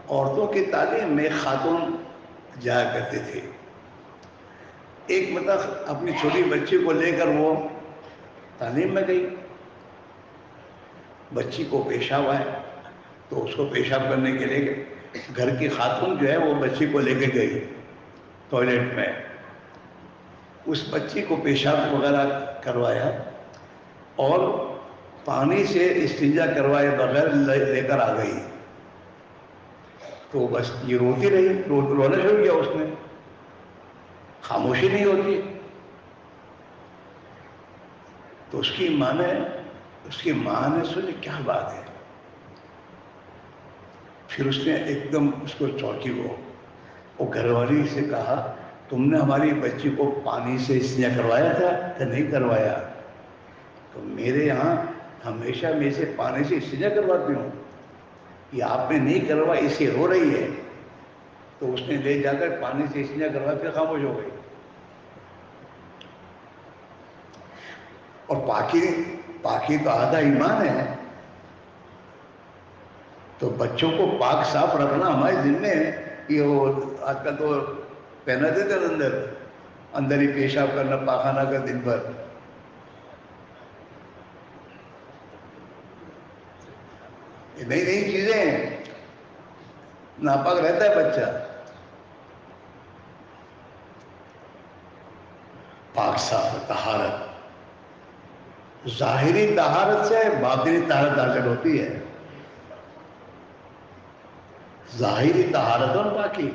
Speaker 1: عورتوں کی تعلیم میں خاتون جایا کرتی تھی. ایک مطلب اپنی چھوٹی بچی کو لے کر وہ تعلیم میں گئی. بچی کو پیشاب آئے تو اس کو پیشاب کرنے کے لیے گھر کی خاتون جو ہے وہ بچی کو لے کے گئی ٹوائلٹ میں. اس بچی کو پیشاب وغیرہ کروایا اور پانی سے استنجا کروائے بغیر لے کر آ گئی. تو بس یہ روتی رہی رونا شروع کیا اس نے خاموشی نہیں ہوتی. تو اس کی ماں نے سنی کیا بات ہے. پھر اس نے ایک دم اس کو چونکی وہ گھر والی سے کہا تم نے ہماری بچی کو پانی سے استنجا کروایا تھا کہ نہیں کروایا. تو میرے یہاں ہمیشہ میں سے پانی سے استنجا کرواتی ہوں یہ آپ نے نہیں کروایا اسے رو رہی ہے. تو اس نے لے جا کر پانی سے استنجا کروا پھر خاموش ہو گئی. اور پاکی تو آدھا ایمان ہے. تو بچوں کو پاک صاف رکھنا ہمارے ذمہ ہے. یہ وہ آج کل تو پہنا دیتے ہیں اندر ہی پیشاب کرنا پاخانہ کا دن بھر. یہ نئی نئی چیزیں ہیں ناپاک رہتا ہے بچہ. پاک صاف طہارت ظاہری طہارت سے باطنی طہارت حاصل ہوتی ہے. ظاہری طہارت اور باقی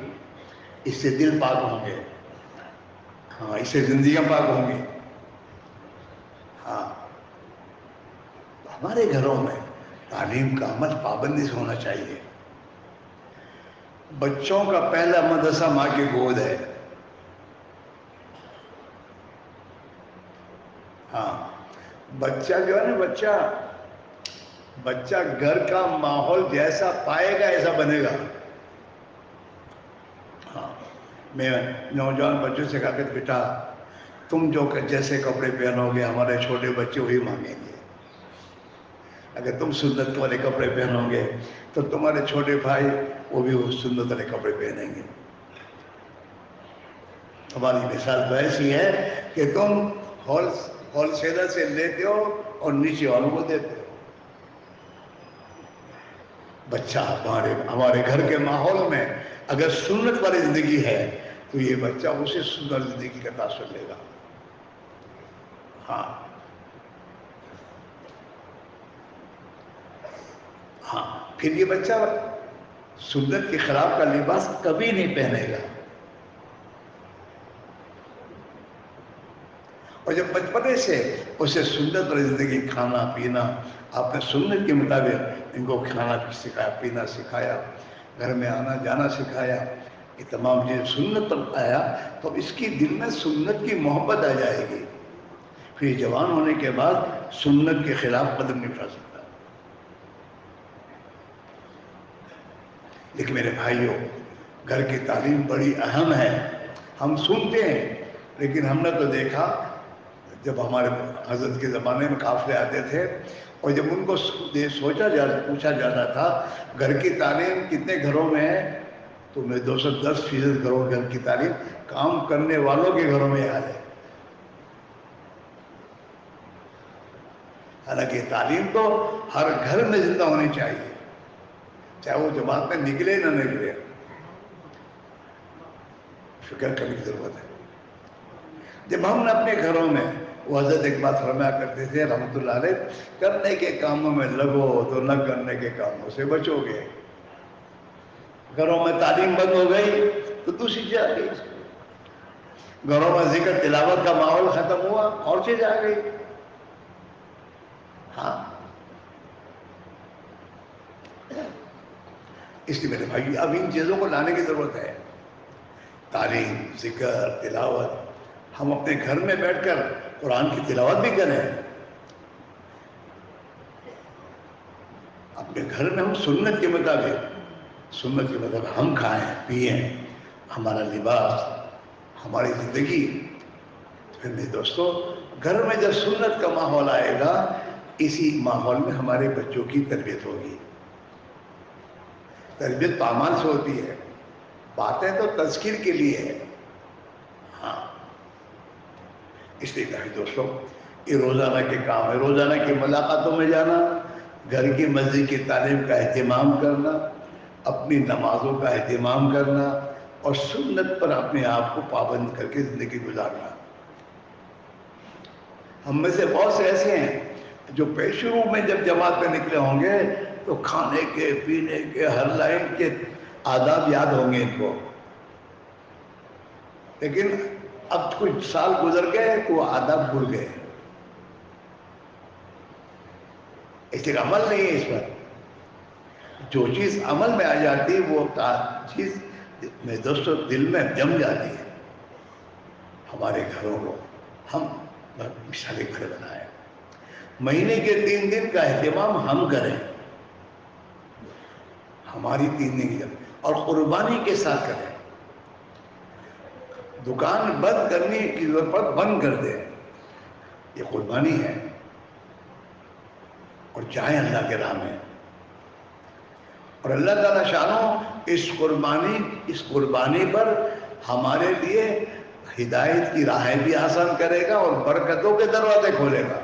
Speaker 1: اس سے دل پاک ہوں گے. ہاں، اس سے زندگیاں پاک ہوں گی. ہاں، ہمارے گھروں میں تعلیم کا عمل پابندی سے ہونا چاہیے. بچوں کا پہلا مدرسہ ماں کی گود ہے. ہاں، بچہ جو ہے نا، بچہ گھر کا ماحول جیسا پائے گا ایسا بنے گا. ہاں، میں نوجوان بچوں سے کہا کہ بیٹا تم جو جیسے کپڑے پہنو گے ہمارے چھوٹے بچے وہی مانگیں گے. اگر تم سنت والے کپڑے پہنو گے تو تمہارے چھوٹے بھائی وہ بھی وہ سنت والے کپڑے پہنیں گے. ہماری مثال تو ایسی ہے کہ تم ہول سیلر سے لیتے ہو اور نیچے والوں کو دیتے ہو. بچہ ہمارے گھر کے ماحول میں اگر سنت والی زندگی ہے تو یہ بچہ اسے سنت زندگی کا تاثر لے گا. ہاں ہاں، پھر یہ بچہ سنت کے خلاف کا لباس کبھی نہیں پہنے گا. اور جب بچپنے سے اسے سنت والی زندگی، کھانا پینا آپ نے سنت کے مطابق ان کو کھانا سکھایا، پینا سکھایا، گھر میں آنا جانا سکھایا، یہ تمام چیزیں سنت پر آیا تو اس کی دل میں سنت کی محبت آ جائے گی. پھر جوان ہونے کے بعد سنت کے خلاف قدم نہیں اٹھا سکتا. لیکن میرے بھائیوں، گھر کی تعلیم بڑی اہم ہے. ہم سنتے ہیں لیکن ہم نے تو دیکھا جب ہمارے حضرت کے زمانے میں قافلے آتے تھے اور جب ان کو پوچھا جاتا تھا گھر کی تعلیم کتنے گھروں میں ہے تو میں 210% گھر کی تعلیم کام کرنے والوں کے گھروں میں آ جائے. حالانکہ تعلیم تو ہر گھر میں زندہ ہونی چاہیے، چاہے وہ جماعت میں نکلے نہ نکلے. فکر کرنے کی ضرورت ہے. جب ہم نے اپنے گھروں میں، وہ حضرت ایک بات فرمایا کرتے تھے رحمت اللہ علیہ، کرنے کے کاموں میں لگو تو نہ کرنے کے کاموں سے بچو گے. گھروں میں تعلیم بند ہو گئی تو دوسری چیز آ گئی. گھروں میں ذکر تلاوت کا ماحول ختم ہوا اور چیز آ گئی. ہاں، اس لیے میرے بھائی اب ان چیزوں کو لانے کی ضرورت ہے. تعلیم، ذکر، تلاوت، ہم اپنے گھر میں بیٹھ کر قرآن کی تلاوت بھی کریں. اپنے گھر میں ہم سنت کے مطابق ہم کھائیں پئیں، ہمارا لباس، ہماری زندگی. پھر میرے دوستو، گھر میں جب سنت کا ماحول آئے گا اسی ماحول میں ہمارے بچوں کی تربیت ہوگی. تربیت اعمال سے ہوتی ہے، باتیں تو تذکیر کے لیے ہے. ہاں، اس لیے کہا دوستو یہ روزانہ کے کام ہے. روزانہ کی ملاقاتوں میں جانا، گھر کی مسجد کی تعلیم کا اہتمام کرنا، اپنی نمازوں کا اہتمام کرنا اور سنت پر اپنے آپ کو پابند کر کے زندگی گزارنا. ہم میں سے بہت سے ایسے ہیں جو شروع میں جب جماعت میں نکلے ہوں گے تو کھانے کے، پینے کے، ہر لائن کے آداب یاد ہوں گے ان کو، لیکن اب کچھ سال گزر گئے تو وہ آداب بھول گئے. اس لیے عمل نہیں ہے اس پر. جو چیز عمل میں آ جاتی وہ چیز میں دوستوں دل میں جم جاتی ہے. ہمارے گھروں کو ہم مثالی گھر بنائیں. مہینے کے 3 دن کا اہتمام ہم کریں، ہماری 3 دن کی، اور قربانی کے ساتھ کریں. دکان بند کرنے کی ضرورت پر بند کر دیں، یہ قربانی ہے. اور جائیں اللہ کے راہ میں، اور اللہ تعالیٰ شانوں اس قربانی پر ہمارے لیے ہدایت کی راہیں بھی آسان کرے گا اور برکتوں کے دروازے کھولے گا.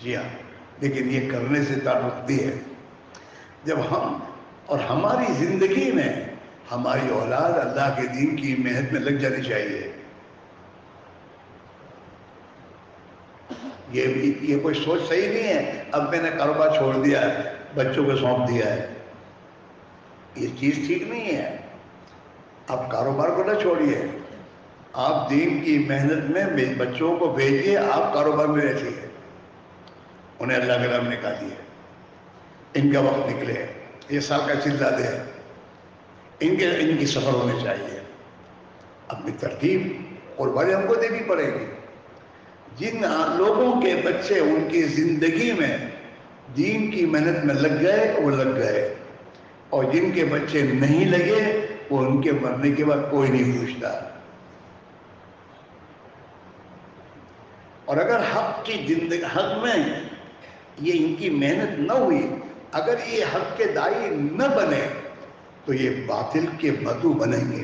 Speaker 1: جی ہاں، لیکن یہ کرنے سے تعلق بھی ہے جب ہم اور ہماری زندگی میں ہماری اولاد اللہ کے دین کی محنت میں لگ جانی چاہیے. یہ کوئی سوچ صحیح نہیں ہے. اب میں نے کاروبار چھوڑ دیا ہے, بچوں کو سونپ دیا ہے, یہ چیز ٹھیک نہیں ہے. آپ کاروبار کو نہ چھوڑیے, آپ دین کی محنت میں بچوں کو بھیجیے, آپ کاروبار میں رہیے. انہیں اللہ کے نام نکال دیے, ان کا وقت نکلے, یہ سال کا چلتا دے, ان کی سفر ہونے چاہیے. اپنی ترتیب قربانی ہم کو دینی پڑے گی. جن لوگوں کے بچے ان کی زندگی میں دین کی محنت میں لگ گئے وہ لگ گئے, اور جن کے بچے نہیں لگے وہ ان کے مرنے کے بعد کوئی نہیں پوچھتا. اور اگر حق کی زندگی, حق میں یہ ان کی محنت نہ ہوئی, اگر یہ حق کے دائی نہ بنے تو یہ باطل کے مدعو بنیں گے.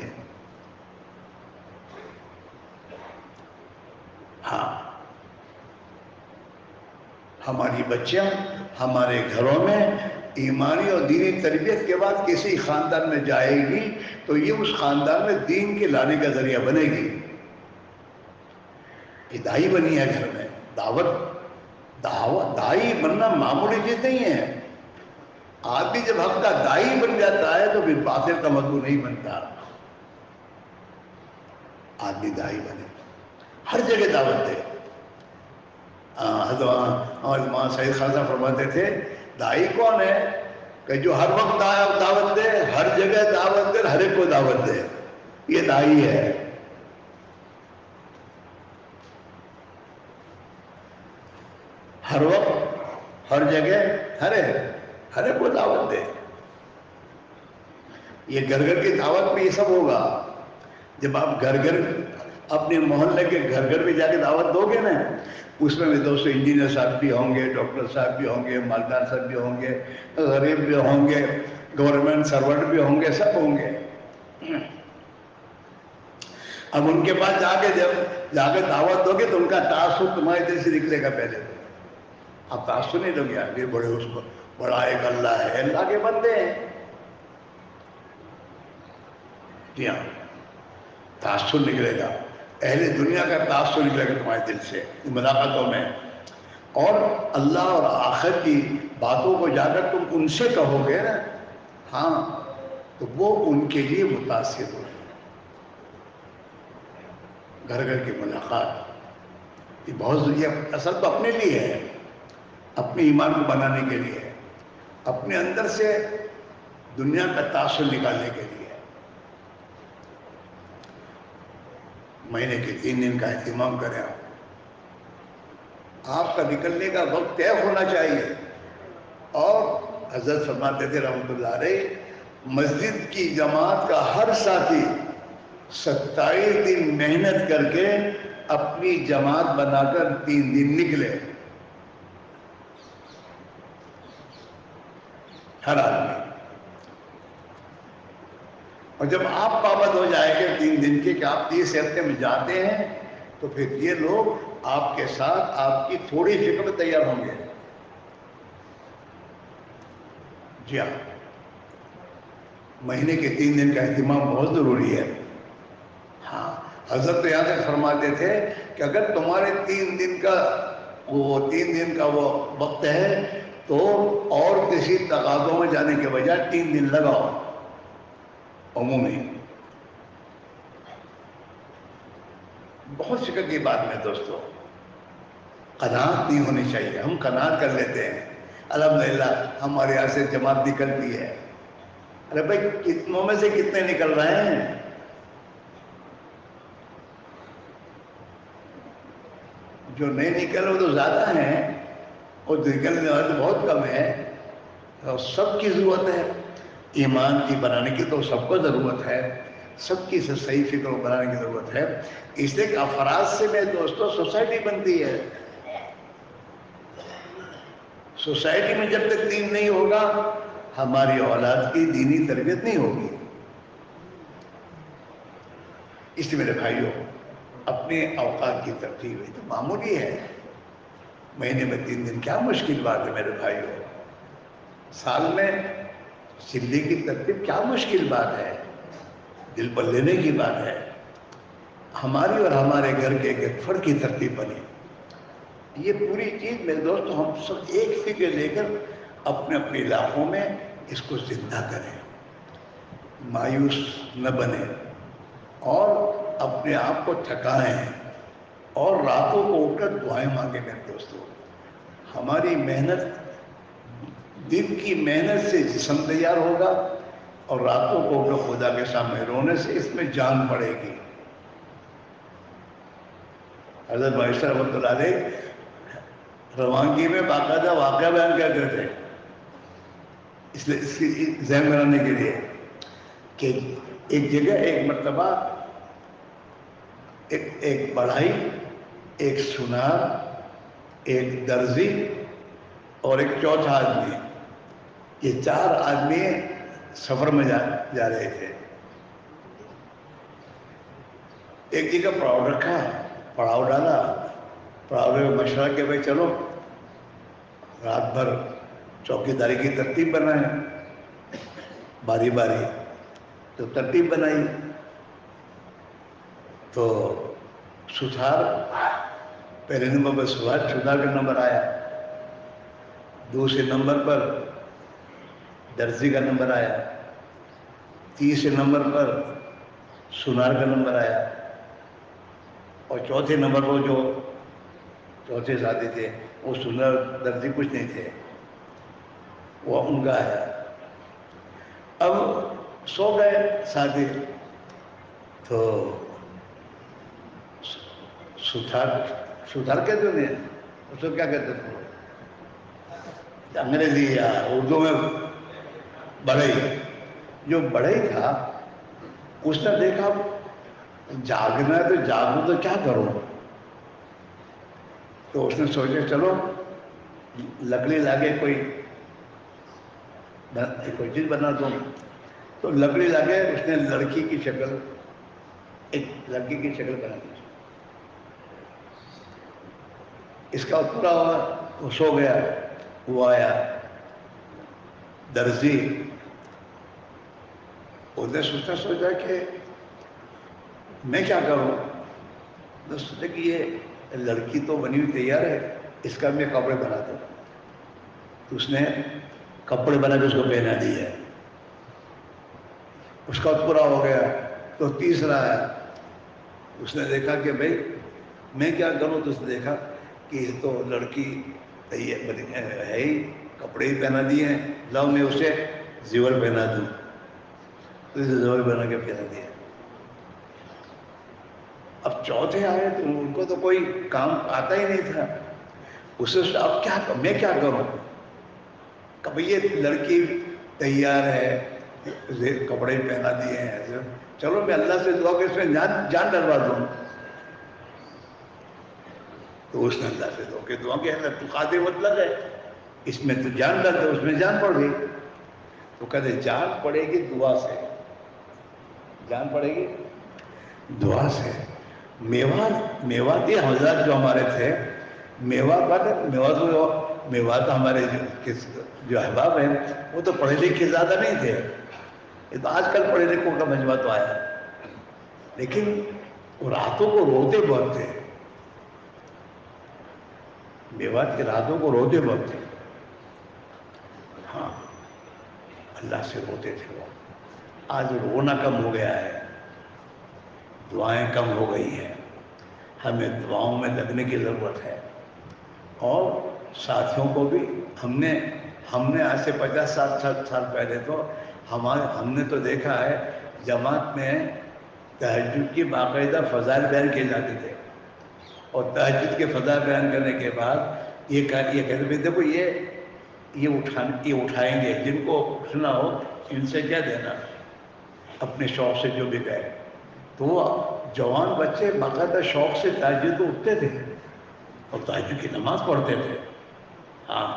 Speaker 1: ہاں, ہماری بچیاں ہمارے گھروں میں ایمانی اور دینی تربیت کے بعد کسی خاندان میں جائے گی تو یہ اس خاندان میں دین کے لانے کا ذریعہ بنے گی. دائی بنی ہے گھر میں, دائی بننا معمولی چیز نہیں ہے. آدمی جب حق کا دائی بن جاتا ہے تو پھر باطل کا مدعو نہیں بنتا. آدمی دائی بنے, ہر جگہ دعوت دے. حضرت سید خان صاحب فرماتے تھے دائی کون ہے کہ جو ہر وقت دعوت دے, ہر جگہ دعوت دے, ہر ایک کو دعوت دے, یہ دائی ہے. ہر وقت ہر جگہ ہر ایک کو دعوت دے. یہ گھر گھر کی دعوت میں یہ سب ہوگا. جب آپ گھر گھر اپنے محلے کے گھر گھر میں جا کے دعوت دو گے نا, اس میں بھی دوستو انجینئر صاحب بھی ہوں گے, ڈاکٹر صاحب بھی ہوں گے, مالدار صاحب بھی ہوں گے, غریب بھی ہوں گے, گورنمنٹ سرونٹ بھی ہوں گے, سب ہوں گے. اب ان کے پاس جا کے دعوت دو گے تو ان کا تعصب تمہارے دل سے نکلے گا. پہلے آپ تعصب نہیں دو گے, یہ بڑے اس کو بڑا ایک اللہ ہے, اللہ کے بندے ہیں. جی ہاں, تعصب نکلے گا, اہل دنیا کا تعصب نکلے گا تمہارے دل سے ملاقاتوں میں. اور اللہ اور آخر کی باتوں کو جا کر تم ان سے کہو گے نا, ہاں, تو وہ ان کے لیے متاثر ہو. گھر گھر کی ملاقات یہ بہت ضروری ہے. اصل تو اپنے لیے ہے, اپنے ایمان کو بنانے کے لیے, اپنے اندر سے دنیا کا تعصب نکالنے کے لیے. مہینے کے 3 دن کا اہتمام کریں. آپ کا نکلنے کا وقت طے ہونا چاہیے. اور حضرت فرماتے تھے رحمۃ اللہ علیہ, مسجد کی جماعت کا ہر ساتھی 27 دن محنت کر کے اپنی جماعت بنا کر 3 دن نکلے. ہر آدمی. اور جب آپ پابند ہو جائیں گے 3 دن کے کہ آپ 30 ہفتے میں جاتے ہیں تو پھر یہ لوگ آپ کے ساتھ آپ کی تھوڑی فکر میں تیار ہوں گے. جی ہاں, مہینے کے 3 دن کا اہتمام بہت ضروری ہے. ہاں, حضرت یہاں سے فرماتے تھے کہ اگر تمہارے 3 دن کا وہ وقت ہے تو اور کسی تقاضوں میں جانے کے بجائے 3 دن لگاؤ. عمومی بہت فکر کی بات میں دوستو, قناعت نہیں ہونی چاہیے. ہم قناعت کر لیتے ہیں, الحمدللہ ہمارے یہاں سے جماعت نکلتی ہے. ارے بھائی کتنوں میں سے کتنے نکل رہے ہیں؟ جو نہیں نکل رہے وہ تو زیادہ ہیں, اور نکلنے والے تو بہت کم ہے. اور سب کی ضرورت ہے ایمان کی بنانے کی, تو سب کو ضرورت ہے. سب کی صحیح فکر کو بنانے کی ضرورت ہے. اس لیے کہ افراد سے میں دوستوں سوسائٹی بنتی ہے. سوسائٹی میں جب تک دین نہیں ہوگا ہماری اولاد کی دینی تربیت نہیں ہوگی. اس لیے میرے بھائیوں, اپنے اوقات کی ترتیب تو معمولی ہے. مہینے میں 3 دن کیا مشکل بات ہے میرے بھائیوں. سال میں چلے کی ترتیب کیا مشکل بات ہے, دل پر لینے کی بات ہے. ہماری اور ہمارے گھر کے ایک فرد کی ترتیب بنی. یہ پوری چیز میرے دوست ہم سب ایک فکر لے کر اپنے اپنے علاقوں میں اس کو زندہ کریں، مایوس نہ بنے اور اپنے آپ کو تھکائیں اور راتوں کو اٹھ کر دعائیں مانگیں میرے دوستوں۔ ہماری محنت، دن کی محنت سے جسم تیار ہوگا اور راتوں کو اٹھ کر خدا کے سامنے رونے سے اس میں جان پڑے گی۔ حضرت بائشہ رحمۃ اللہ علیہ روانگی میں باقاعدہ واقعہ بیان کرتے تھے، اس لیے اس کی ذہن بنانے کے لیے کہ ایک جگہ ایک مرتبہ ایک بڑھائی، ایک سنار، ایک درزی اور ایک چوتھا آدمی، یہ 4 آدمی سفر میں جا رہے تھے۔ ایک جگہ پڑاؤ رکھا، پڑاؤ ڈالا، پڑاؤ میں مشورہ کہ بھائی چلو رات بھر چوکی داری کی ترتیب بنائیں، باری باری تو ترتیب بنائی تو ستھار پہلے نمبر پر ستھار کا نمبر آیا، دوسرے نمبر پر درزی کا نمبر آیا، تیسرے نمبر پر سنار کا نمبر آیا اور چوتھے نمبر پر جو چوتھے ساتھی تھے وہ سنار درزی کچھ نہیں تھے، وہ ان کا آیا۔ اب سو گئے ساتھی تو ستھار کہتے ہیں اس کو کیا کہتے تھے انگریزی یا اردو میں بڑھئی، جو بڑھئی تھا اس نے دیکھا جاگنا ہے تو جاگوں تو کیا کروں، تو اس نے سوچا چلو لکڑی لاگے کوئی چیز بنا دوں، تو لکڑی لاگے اس نے لڑکی کی شکل، ایک لڑکی کی شکل بنا دی، اس کا پورا وہ سو گیا، وہ آیا درزی، اس نے سوچا کہ میں کیا کروں، تو سوچا کہ یہ لڑکی تو بنی ہوئی تیار ہے، اس کا میں کپڑے بنا دوں، تو اس نے کپڑے بنا کے اس کو پہنا دیے، اس کا پورا ہو گیا، تو تیسرا آیا، اس نے دیکھا کہ بھائی میں کیا کروں، تو اس نے دیکھا کہ یہ تو لڑکی ہے ہی، کپڑے ہی پہنا دیے ہیں، لاؤ میں اسے زیور پہنا دوں، تو اسے زیور پہنا کے پہنا دیا۔ اب چوتھے آئے تو ان کو تو کوئی کام آتا ہی نہیں تھا، اسے اب کیا میں کیا کروں، کہ یہ لڑکی تیار ہے، کپڑے پہنا دیے ہیں، چلو میں اللہ سے دعا کہ اس میں جان ڈلوا دوں، تو اس نے اللہ سے دعا کہ اللہ تو قادر مطلق ہے، اس میں تو جان ڈال دے، اس میں جان پڑ گئی، تو کہتے جان پڑے گی دعا سے، جان پڑے گی دعا سے۔ میواتی حضرات جو ہمارے تھے، میوات ہمارے جو احباب ہیں وہ تو پڑھے لکھے زیادہ نہیں تھے، یہ تو آج کل پڑھے لکھوں کا مجمع تو آیا، لیکن وہ راتوں کو روتے بہت تھے، میوات کی راتوں کو روتے بہت تھے، ہاں اللہ سے روتے تھے وہ۔ آج رونا کم ہو گیا ہے، دعائیں کم ہو گئی ہیں، ہمیں دعاؤں میں لگنے کی ضرورت ہے، اور ساتھیوں کو بھی ہم نے آج سے 50-60 سال پہلے تو ہم نے تو دیکھا ہے جماعت میں تہجد کی باقاعدہ فضائل بیان کیے جاتے تھے، اور تہجد کے فضائل بیان کرنے کے بعد یہ کہتے تھے دیکھو یہ اٹھائیں گے، جن کو اٹھنا ہو ان سے کیا دینا، اپنے شوق سے جو بھی گئے، تو وہ جوان بچے باقاعدہ شوق سے تہجد کو اٹھتے تھے اور تہجد کی نماز پڑھتے تھے، ہاں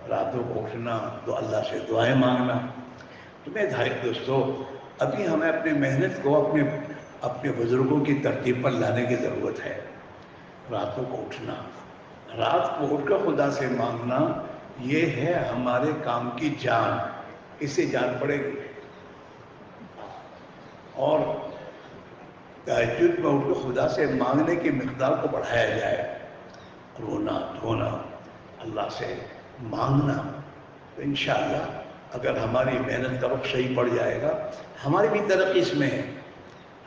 Speaker 1: راتوں کو اٹھنا تو اللہ سے دعائیں مانگنا۔ تو میرے بھائی دوستو، ابھی ہمیں اپنی محنت کو اپنے بزرگوں کی ترتیب پر لانے کی ضرورت ہے، راتوں کو اٹھنا، رات کو اٹھ کر خدا سے مانگنا، یہ ہے ہمارے کام کی جان، اس سے جان پڑے گی، اور تہجد میں اٹھ کر خدا سے مانگنے کی مقدار کو بڑھایا جائے، رونا دھونا، اللہ سے مانگنا، تو انشاءاللہ اگر ہماری محنت کا رخ صحیح پڑ جائے گا، ہماری بھی ترقی اس میں ہے،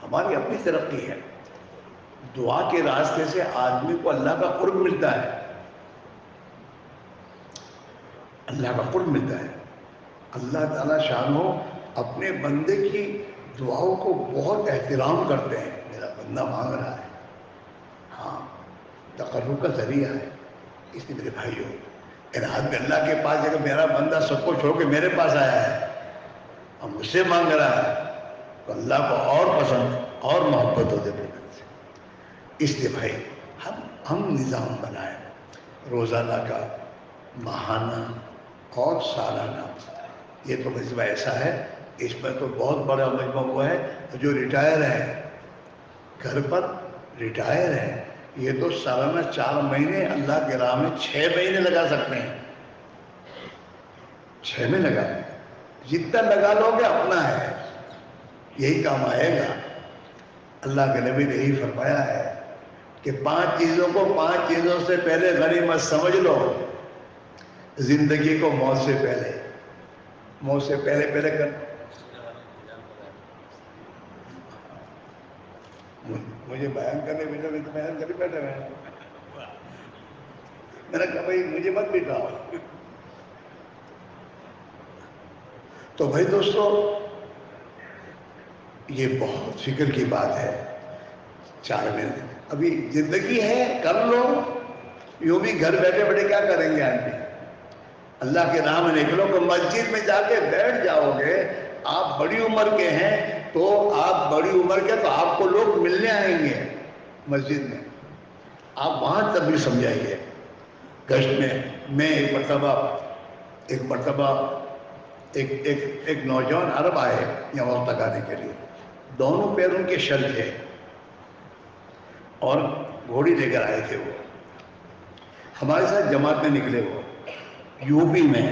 Speaker 1: ہماری اپنی ترقی ہے۔ دعا کے راستے سے آدمی کو اللہ کا قرب ملتا ہے، اللہ کا قرب ملتا ہے۔ اللہ تعالیٰ شانہ اپنے بندے کی دعاؤں کو بہت احترام کرتے ہیں۔ میرا بندہ مانگ رہا ہے، ہاں، تقرب کا ذریعہ ہے۔ اس لیے میرے بھائیوں، آدمی اللہ کے پاس جائے کہ میرا بندہ سب کو چھوڑ کے میرے پاس آیا ہے اور مجھ سے مانگ رہا ہے، تو اللہ کو اور پسند اور محبت ہوتے ہیں۔ اس لیے بھائی ہم نظام بنائیں، روزانہ کا، ماہانہ اور سالانہ۔ یہ تو مجمع ایسا ہے، اس میں تو بہت بڑا مجمع ہوا ہے۔ جو ریٹائر ہیں، گھر پر ریٹائر ہیں، یہ تو سالانہ 4 مہینے اللہ کے راہ میں 6 مہینے لگا سکتے ہیں۔ 6 مہینے لگا، جتنا لگا لو گے اپنا ہے، یہی کام آئے گا۔ اللہ کے نبی نے یہی فرمایا ہے کہ 5 چیزوں کو 5 چیزوں سے پہلے غنیمت سمجھ لو۔ زندگی کو موت سے پہلے، موت سے پہلے کر، مجھے بیان کرنے میں تو بیان کر بیٹھے ہوئے ہیں۔ میں نے کہا بھائی مجھے مت بٹھاؤ۔ تو بھائی دوستو، یہ بہت فکر کی بات ہے۔ 4 مہینے ابھی زندگی ہے، کر لو۔ یوں بھی گھر بیٹھے بیٹھے کیا کریں گے آدمی؟ اللہ کے راہ میں نکلو کہ مسجد میں جا کے بیٹھ جاؤ گے۔ آپ بڑی عمر کے ہیں تو آپ بڑی عمر کے، تو آپ کو لوگ ملنے آئیں گے مسجد میں، آپ وہاں تب بھی سمجھائیے۔ گشت میں ایک مرتبہ ایک نوجوان عرب آئے یہاں وقت لگانے کے لیے، دونوں پیر ان کے شل تھے اور گھوڑی لے کر آئے تھے۔ وہ ہمارے ساتھ جماعت میں نکلے، وہ یو پی میں۔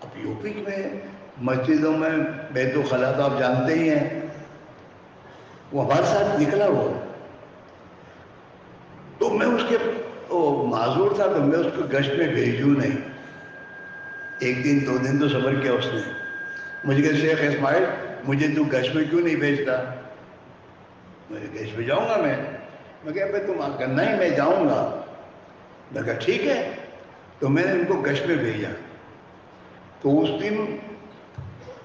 Speaker 1: اب یو پی میں مسجدوں میں بیت الخلا تو آپ جانتے ہی ہیں، وہ ہمارے ساتھ نکلا وہ، تو میں اس کے معذور تھا، تو میں اس کو گشت میں بھیجوں نہیں۔ 1 دن 2 دن تو صبر کیا اس نے، مجھے کہ شیخ اسماعیل مجھے تو گشت میں کیوں نہیں بھیجتا؟ مجھے گشت میں جاؤں گا میں کہا بھائی تم کرنا ہی، میں جاؤں گا۔ میں کہا ٹھیک ہے، تو میں نے ان کو گشت میں بھیجا۔ تو اس دن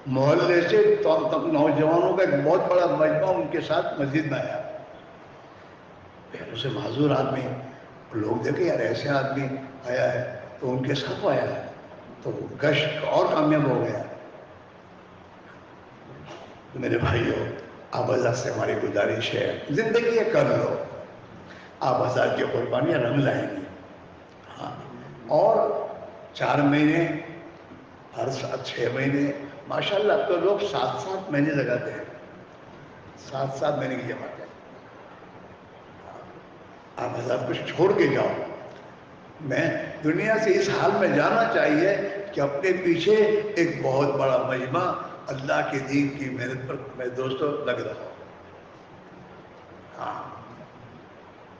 Speaker 1: محلے سے نوجوانوں کا ایک بہت بڑا مجمع ان کے ساتھ مسجد میں آیا۔ اسے معذور آدمی، لوگ دیکھے یار ایسے آدمی آیا ہے، تو ان کے ساتھ آیا ہے، تو گشت اور کامیاب ہو گیا۔ تو میرے بھائیوں، آپ حضرات سے ہماری گزارش ہے، زندگی یہ کر لو، آپ حضرات کی قربانیاں رنگ لائیں گی۔ ہاں، اور 4 مہینے، ہر ساتھ 6 مہینے، ماشاءاللہ اب تو لوگ 7 مہینے لگاتے ہیں، 7 مہینے کی جماعت ہے۔ آپ حضرات کچھ چھوڑ کے جاؤ۔ میں دنیا سے اس حال میں جانا چاہیے کہ اپنے پیچھے ایک بہت بڑا مجمع اللہ کے دین کی محنت پر میں دوستوں لگ رہا ہوں۔ ہاں،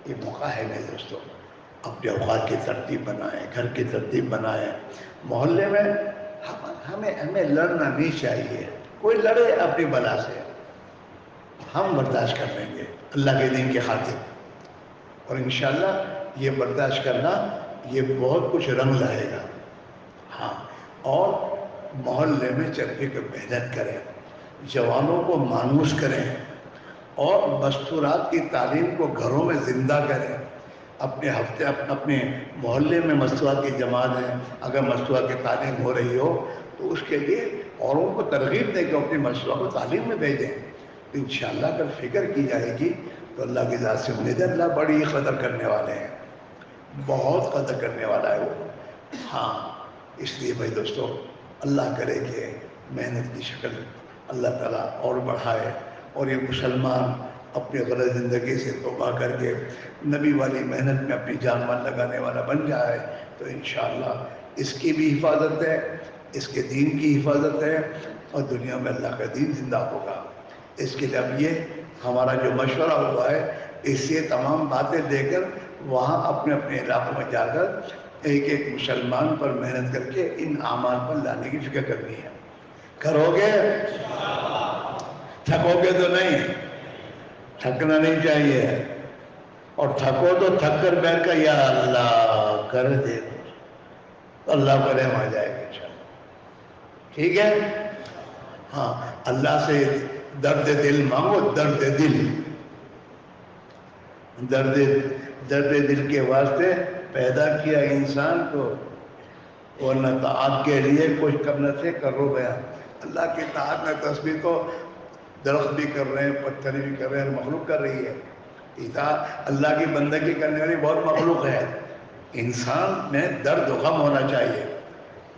Speaker 1: یہ موقع ہے میرے دوستوں، اپنے اوقات کی ترتیب بنائیں، گھر کی ترتیب بنائیں۔ محلے میں ہمیں لڑنا نہیں چاہیے، کوئی لڑے اپنی بلا سے، ہم برداشت کر لیں گے اللہ کے دین کی خاطر، اور انشاءاللہ یہ برداشت کرنا یہ بہت کچھ رنگ لائے گا۔ ہاں، اور محلے میں چل کے محنت کریں، جوانوں کو مانوس کریں، اور مستورات کی تعلیم کو گھروں میں زندہ کریں۔ اپنے محلے میں مستورات کی جماعت ہے، اگر مستورات کی تعلیم ہو رہی ہو تو اس کے لیے اوروں کو ترغیب دیں کہ اپنی مستورات کو تعلیم میں بھیجیں۔ تو انشاءاللہ اگر فکر کی جائے گی تو اللہ کی ذات سے امید ہے، اللہ بڑی قدر کرنے والے ہیں، بہت قدر کرنے والا ہے وہ۔ ہاں، اس لیے بھائی دوستو، اللہ کرے کہ محنت کی شکل اللہ تعالیٰ اور بڑھائے، اور یہ مسلمان اپنی غلط زندگی سے توبہ کر کے نبی والی محنت میں اپنی جان مال لگانے والا بن جائے، تو انشاءاللہ اس کی بھی حفاظت ہے، اس کے دین کی حفاظت ہے، اور دنیا میں اللہ کا دین زندہ ہوگا۔ اس کے لیے اب یہ ہمارا جو مشورہ ہوا ہے، اس سے تمام باتیں دے کر وہاں اپنے اپنے علاقوں میں جا کر ایک ایک مسلمان پر محنت کر کے ان اعمال پر لانے کی فکر کرنی ہے. کرو گے؟ تھکو گے تو نہیں، تھکنا نہیں چاہیے. اور تھکو تو تھک کر بیٹھ کر یا اللہ کر دے تو اللہ کو رحم آ جائے گا انشاءاللہ. ٹھیک ہے؟ ہاں، اللہ سے درد دل مانگو، درد دل. درد دل کے واسطے پیدا کیا انسان کو، ورنہ طاعت کے لیے کچھ کرنا سے کرو بیان. اللہ کی طاعت میں تسبیح تو درخت بھی کر رہے ہیں، پتھر بھی کر رہے ہیں، مخلوق کر رہی ہے. اطاعت اللہ کی بندگی کرنے والی بہت مخلوق ہے. انسان میں درد و غم ہونا چاہیے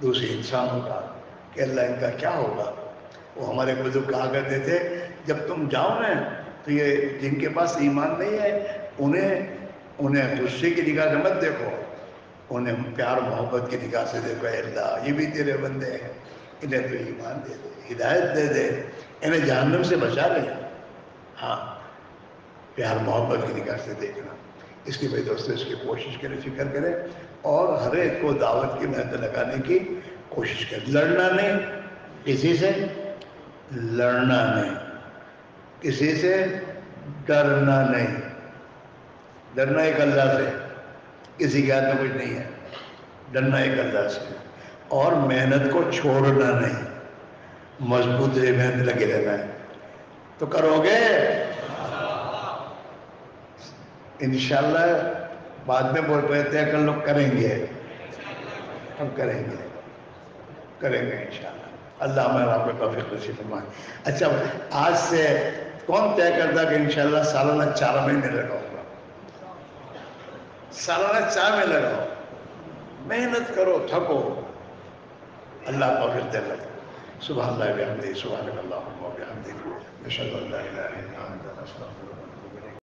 Speaker 1: دوسرے انسانوں کا کہ اللہ ان کا کیا ہوگا. وہ ہمارے بزرگ کہا کرتے تھے جب تم جاؤ نا تو یہ جن کے پاس ایمان نہیں ہے انہیں غصے کی نگاہ سے مت دیکھو، انہیں پیار محبت کی نگاہ سے دیکھو. اے اللہ یہ بھی تیرے بندے ہیں، انہیں تو ایمان دے دے، ہدایت دے دے، انہیں جہنم سے بچا لے. ہاں، پیار محبت کی نگاہ سے دیکھنا. اس کی وجہ سے اس کی کوشش کرے، فکر کرے اور ہر ایک کو دعوت کی محنت لگانے کی کوشش کرے. لڑنا نہیں کسی سے، لڑنا نہیں کسی سے، ڈرنا نہیں. ڈرنا ایک اللہ سے، کسی کے ہاتھ میں کچھ نہیں ہے. ڈرنا ایک اللہ سے. اور محنت کو چھوڑنا نہیں، مضبوط سے محنت لگے رہنا ہے. تو کرو گے انشاءاللہ. بعد میں بول رہے تھے کہ لوگ کریں گے، ہم کریں گے انشاءاللہ. اللہ ہمارا آپ کو توفیق نصیب فرمائے. اچھا، آج سے کون طے کرتا کہ انشاءاللہ سالانہ 4 مہینے لگاؤں گا؟ سالانہ 4 مہینے لگاؤ، محنت کرو، تھکو، اللہ توفیق دے لگا. سبحان اللہ بحمدہ، سبحانک اللہم و بحمدک، اشہد ان لا الہ الا انت، استغفرک.